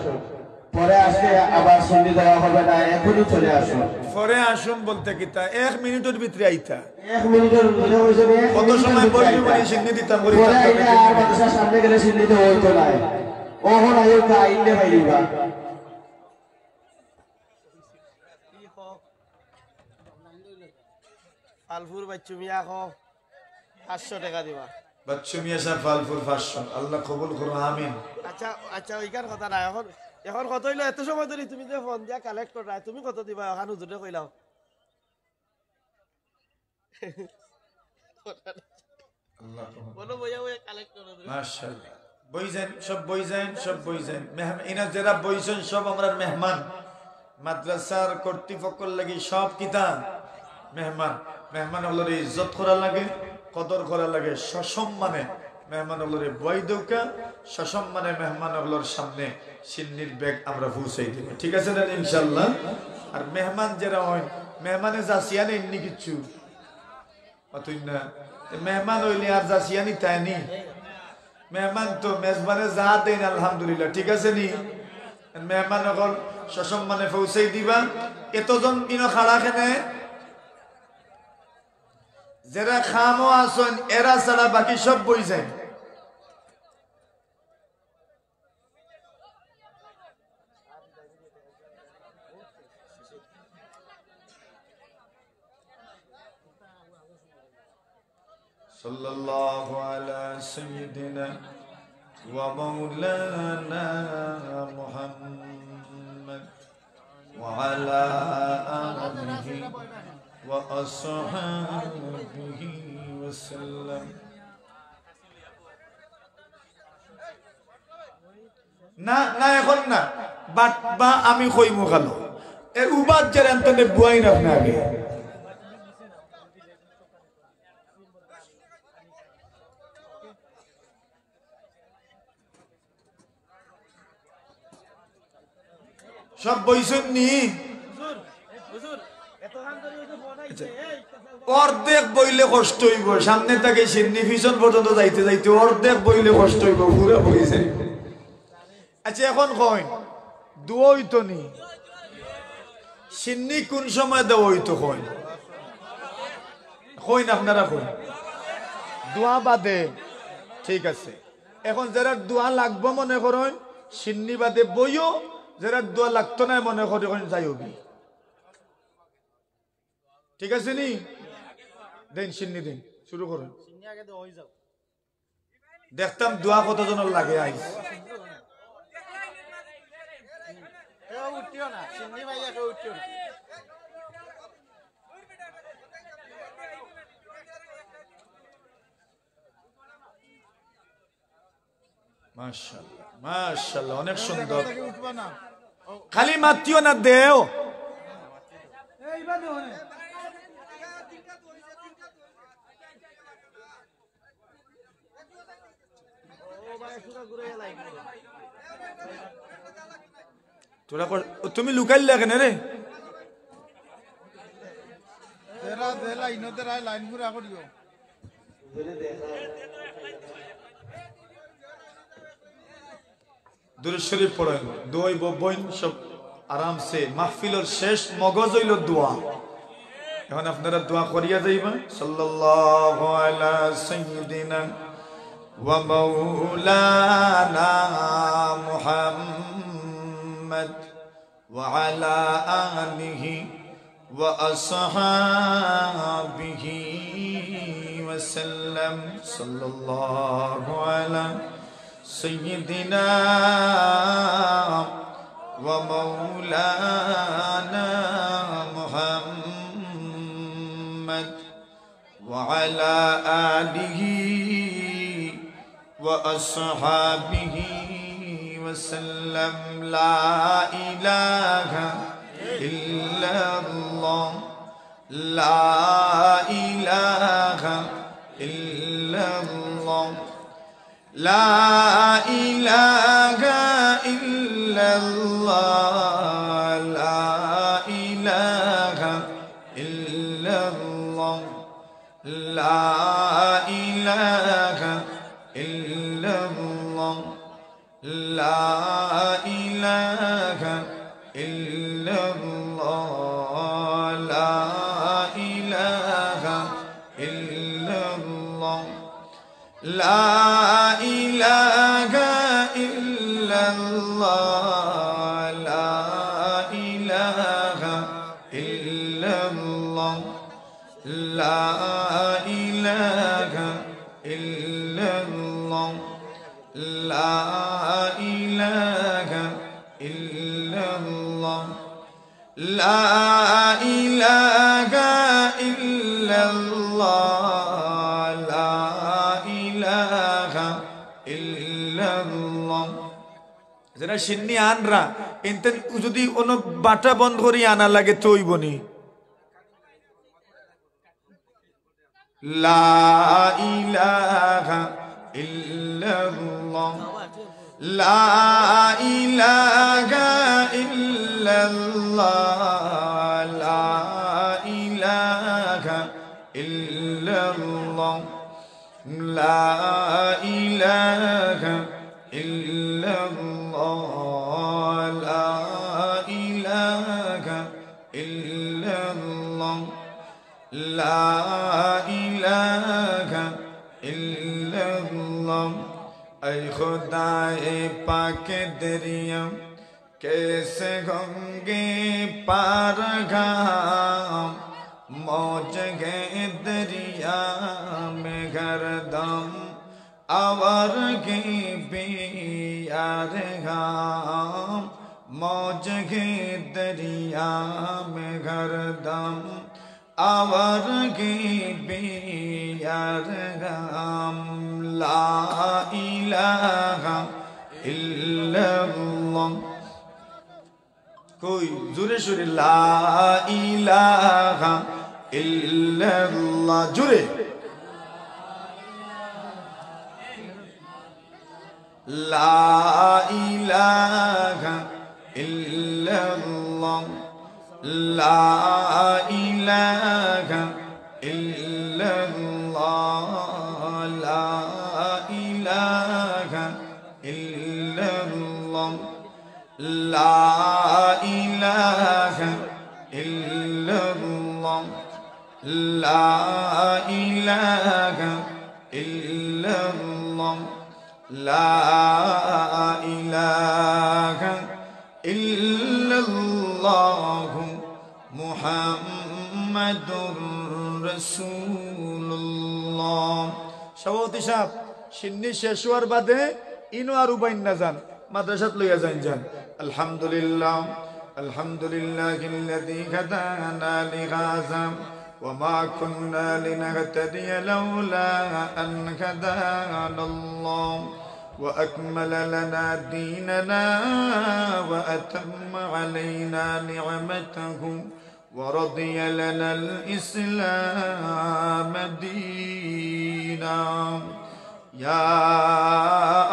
পরে আসলে আবার সিন্নি দেওয়া হবে না, এখনই চলে আসুন। পরে আসুন বলতে কিতা 1 মিনিটের ভিতরে আইতা। 1 মিনিটের ভিতরে হইছে না, কত সময় বলবি বলি সিন্নি দিতাম বলি। পরে আইলে আর মাদ্রাসার সামনে গেলে সিন্নি তো হইতো না। ওহন আইও কা আইলে পাইবা। ফালফুর বাচ্চু মিয়া কো 500 টাকা দিবা। বাচ্চু মিয়া সাহেব ফালফুল 500, আল্লাহ কবুল করো, আমিন। আচ্ছা ওইখান কথা না। এখন কত হইলো? এত সময় ধরে তুমি যে ফোন দিয়া কালেক্ট করা, তুমি কত দিবা? এখন হুজুরে কইলাও। আল্লাহ কবুল। বলো বইয়া বইয়া কালেক্ট করো। মাশাআল্লাহ। বইছেন সব, বইছেন সব, বইছেন ইনা যারা বইছেন সব আমরা মেহমান। মাদ্রাসার কর্তৃপক্ষের লাগি সব কিতা মেহমান। মেহমান হলরে ইজ্জত করা লাগে, কদর করা লাগে, সসম্মানে মেহমান হলরে বই দৌকা, সসম্মানে মেহমান হলর সামনে সিন্নির ব্যাগ আমরা পৌঁছাই দিব। ঠিক আছে না ইনশাআল্লাহ? আর মেহমান যারা হয়, মেহমানে যাচিয়া নেই নি কিচ্ছু অতই না। মেহমান হইলে আর যাচিয়া নি তাই নি। মেহমান তো মেজবানে যা দেন আলহামদুলিল্লাহ। ঠিক আছে নি? মেহমান হল সসম্মানে পৌঁছাই দিবা। এতজন কিনো খাড়া খেনে যারা খামো আসন এরা ছাড়া বাকি সব বই যায়। সাল্লাল্লাহু আলা সাইয়্যিদিনা ওয়া মাওলানা মুহাম্মদ ওয়া আলা আলিহি ওয়া আসহাবিহি ওয়া সাল্লাম। না না, এখন না, বাট বা আমি কইমু খালো এ উবাদ যারা আনতে বুয়াই না আগে। সব বইছেন নি? অর্ধেক বইলে কষ্ট হইব, সামনে থেকে সিন্নি পিছন পর্যন্ত যাইতে যাইতে অর্ধেক বইলে কষ্ট হইব, পুরো বইছে। আচ্ছা এখন কই দুয়া হইতো নি? সিন্নি কোন সময় দেওয়া হইতো কই? কই না আপনারা কই? দোয়া বাদে। ঠিক আছে, এখন যারা দোয়া লাগবো মনে করেন সিন্নি বাদে বইও, যারা দোয়া লাগতো না মনে করেন যাইও। ঠিক আছে নি? দেন সিন্নি দিন, শুরু করুন। দেখতাম দোয়া কতজনের লাগে আইস। মাশাআল্লাহ মাশাআল্লাহ, অনেক সুন্দর। খালি মাতিও না, দেও। তোরা তুমি লুকাইল কেন রে? লাইন পুরা করিও। দুরূদ শরীফ পড়েন, দোয়াই বইন সব আরামসে। মাহফিলের শেষ মগজ হইল দোয়া। এখন আপনারা দোয়া করিয়া যাইবা। সাল্লাল্লাহু আলা সাইয়্যিদিনা ওয়া মাওলানা মুহাম্মদ ওয়া আলা আলিহি ওয়া আসহাবিহি ওয়া সাল্লাম। সাল্লাল্লাহু আলা সাইয়্যিদিনা ওয়া মাওলানা মুহাম্মদ ওয়া আলা আলিহি ওয়া আসহাবিহি ওয়া সাল্লাম। লা ইলাহা ইল্লাল্লাহ, লা ইলাহা ইল্লাল্লাহ, লা ইলাহা ইল্লাল্লাহ, লা ইলাহা ইল্লাল্লাহ, লা ইলাহা ইল্লাল্লাহ, লা ইলাহা ইল্লাল্লাহ, লা ইলাহা ইল্লাল্লাহ, লা ইলাহা ইল্লাল্লাহ, লা ইলাহা ইল্লাল্লাহ, লা ইলাহা ইল্লাল্লাহ, লা ইলাহা ইল্লাল্লাহ, লা ইলাহা ইল্লাল্লাহ, লা ইলাহা ইল্লাল্লাহ। যারা সিন্নি আনরা এনতে যদি কোনো বাটা বন্ধ করি আনা লাগে তো হইবনি। লা ইলাহা ইল্লাল্লাহ, লা ইলাহা ইল্লাল্লাহ, লা ইলাহা ইল্লাল্লাহ, লা ইলাহা ইল্লাল্লাহ, লা ইলাহা ইল্লাল্লাহ, লা ইলাহা ইল্লাল্লাহ। ऐ खुदाए पाक दरिया कैसे होंगे पार घाम, मौज गए दरिया में गर्दम आवर गई बेयार घाम, मौज गए दरिया में गर्दम आवर गई बेयार घाम। ला इलाहा इल्लल्लाह, कोई जुरे शुरे ला इलाहा इल्लल्लाह, जुरे ला इलाहा इल्लल्लाह, ला इलाहा इल्लल्लाह, ला इलाहा इल्लल्लाह, ला इलाहा इल्लल्लाह, ला इलाहा इल्लल्लाह, ला इलाहा इल्लल्लाह মুহাম্মাদুর রাসূলুল্লাহ। সভাপতি সাহেব সিন্নি শেষ হওয়ার বাদে ইনো আর উবাইন না যান, মাদ্রাসাত লইয়া যান। আলহামদুলিল্লাহ আলহামদুলিল্লাহিল্লাযী হাদানা লিহাযা ওয়া মা কুন্না লিনাহতাদিয়া লাউলা আন হাদানাল্লাহ وأكمل لنا ديننا وأتم علينا نعمته ورضي لنا الإسلام دينا ইয়া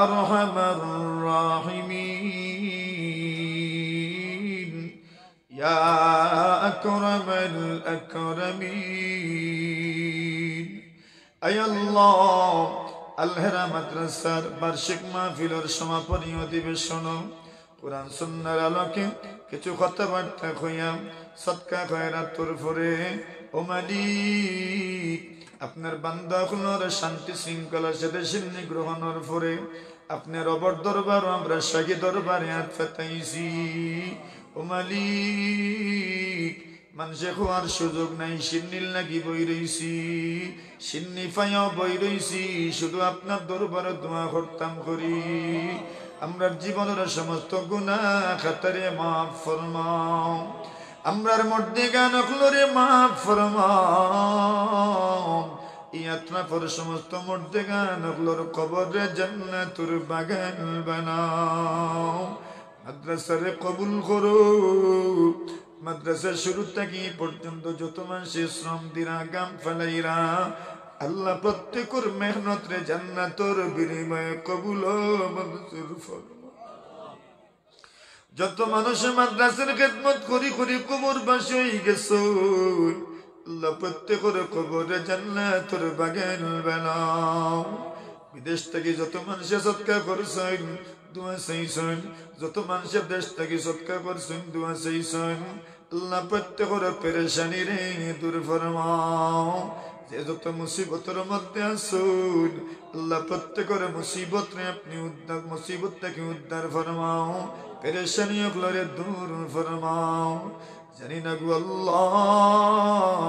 আরহামার রাহিমিন ইয়া আকরামাল আকরামিন। আয় আল্লাহ, আলহেরা মাদ্রাসার বার্ষিক মাহফিলের সমাপনী অধিবেশন কোরআন সুন্নাহর আলোকে কিছু কথাবার্তা কইয়াম সদকা খয়রাতুর পরে ও মালিক আপনার বান্দাগুলোর শান্তি শৃঙ্খলা সাথে সিন্নি গ্রহণের পরে আপনার অবর দরবার আমরা শাহী দরবারে হাত পাতাইছি। ও মালিক মানুষে খোয়ার সুযোগ নাই, সিন্নিল নাকি বই রইছি, সিন্নি ফাইয়াও বই রইছি, শুধু আপনার দরবারে দোয়া করতাম করি। আমরার জীবনের সমস্ত গুনাহ খাতারে মাফ ফরমাও, আমরার মধ্যে গান খুলরে মাফ ফরমাও। ইয়াত্রা পর সমস্ত মধ্যে গান খুলর কবরে জান্নাতুর বাগান বানাও। মাদ্রাসারে কবুল করো, মাদ্রাসা শুরু থেকে পর্যন্ত যত মানুষে শ্রম দিরা গাম ফেলাইরা আল্লাহ প্রত্যেকের মেহনত রে জান্নাতের বিনিময়ে কবুল মঞ্জুর ফরমাও। যত মানুষ মাদ্রাসার খেদমত করি করি কবর বাসী হয়ে গেছে আল্লাহ প্রত্যেকের কবরে জান্নাতের বাগান বানাও। বিদেশ থেকে যত মানুষে সৎকার করছেন দোয়া চাইছেন, যত মানুষের দেশ থেকে সৎকার করছেন দোয়া চাইছেন, আল্লাহ প্রত্যেকের পেরেশানি রে দূর ফরমাও। যে যত মুসিবতের মধ্যে আসুন আল্লাহ প্রত্যেকের মুসিবত রে আপনি উদ্ধার, মুসিবত থেকে উদ্ধার ফরমাও, পেরেশানি ওগুলোরে দূর ফরমাও। জানি না গো আল্লাহ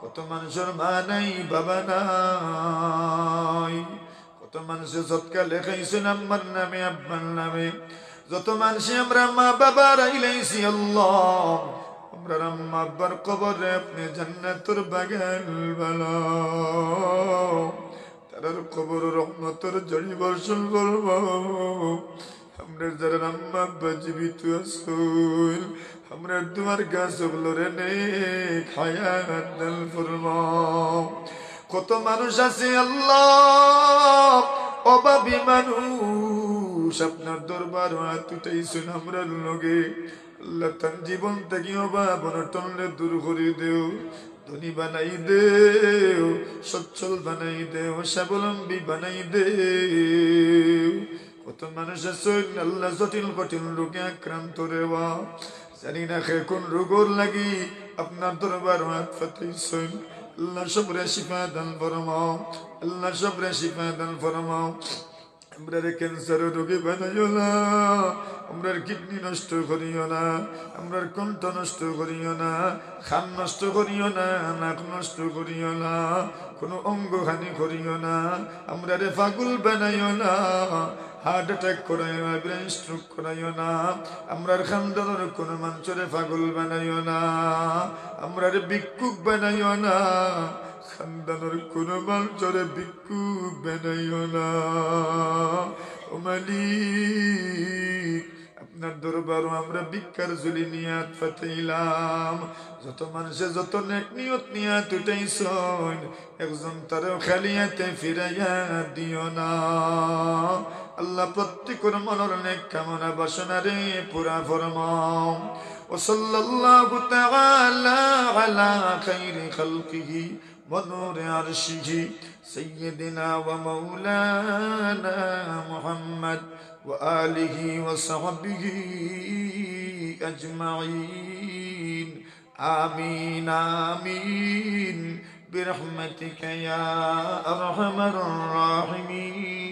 কত মানুষের মা নাই বাবা নাই, কত মানুষের সৎকার লেখাইছেন আম্মার নামে আব্বার নামে, যত মানুষ আমরা মা বাবা রাইলাইছি আল্লাহ আমরা আম্মা আব্বার কবরে আপনি জান্নাতের বাগান বানাও, তার কবর রহমতের জড়ি বর্ষণ ফরমাও। আমরা যারা আম্মা আব্বা জীবিত আছেন আমরা তোমার গাছ গুলোরে নেক হায়াত দান ফরমাও। কত মানুষ আছে আল্লাহ অভাবী মানুষ আপনার দরবার হাত উঠাইছেন আমরা লগে আল্লাহ তার জীবন থেকে অভাব অনটনে দূর করে দেও, ধনী বানাই দেও, সচ্ছল বানাই দেও, স্বাবলম্বী বানাই দেও। কত মানুষ আছেন আল্লাহ জটিল কঠিন রোগে আক্রান্ত রেওয়া জানি না কোন রোগর লাগি আপনার দরবার হাত পাতাইছেন আল্লাহ সবরে শিফা দান ফরমাও, আল্লাহ সবরে শিফা দান ফরমাও। আমরা ক্যান্সার রোগী বানাইও না, আমরা কিডনি নষ্ট করিও না, আমরা কণ্ঠ নষ্ট করিও না, খান নষ্ট করিও না, নাক নষ্ট করিও না, কোনো অঙ্গহানি করিও না, আমরা পাগল বানাইও না, হার্ট অ্যাটাক করাইও না, ব্রেন স্ট্রোক করাইও না, আমরার খানদানের কোনো মানুষের পাগল বানাইও না, আমরার ভিক্ষুক বানাইও না, খানদানের কোনো মানুষের ভিক্ষুক বানাইও না। ও মালিক আপনার দরবার আমরা ভিক্ষার ঝুলি নিয়াত পাঠাইলাম, যত মানুষে যত নেক নিয়ত নিয়াত উঠাইছেন একজন তারও খালি হাতে ফিরাইয়া দিও না আল্লাহ। প্রত্যেকের মনের নেক কামনা বাসনা রে পুরা ফরমাও। ও সাল্লাল্লাহু তাআলা আলা খাইরি খালকিহি ওয়া নূরি আরশিহি সাইয়্যিদিনা ওয়া মাওলানা মুহাম্মদ ওয়া আলিহি ওয়া সাহবিহি আজমাইন। আমিন আমিন বিরহমাতিকা ইয়া আরহামার রাহিমিন।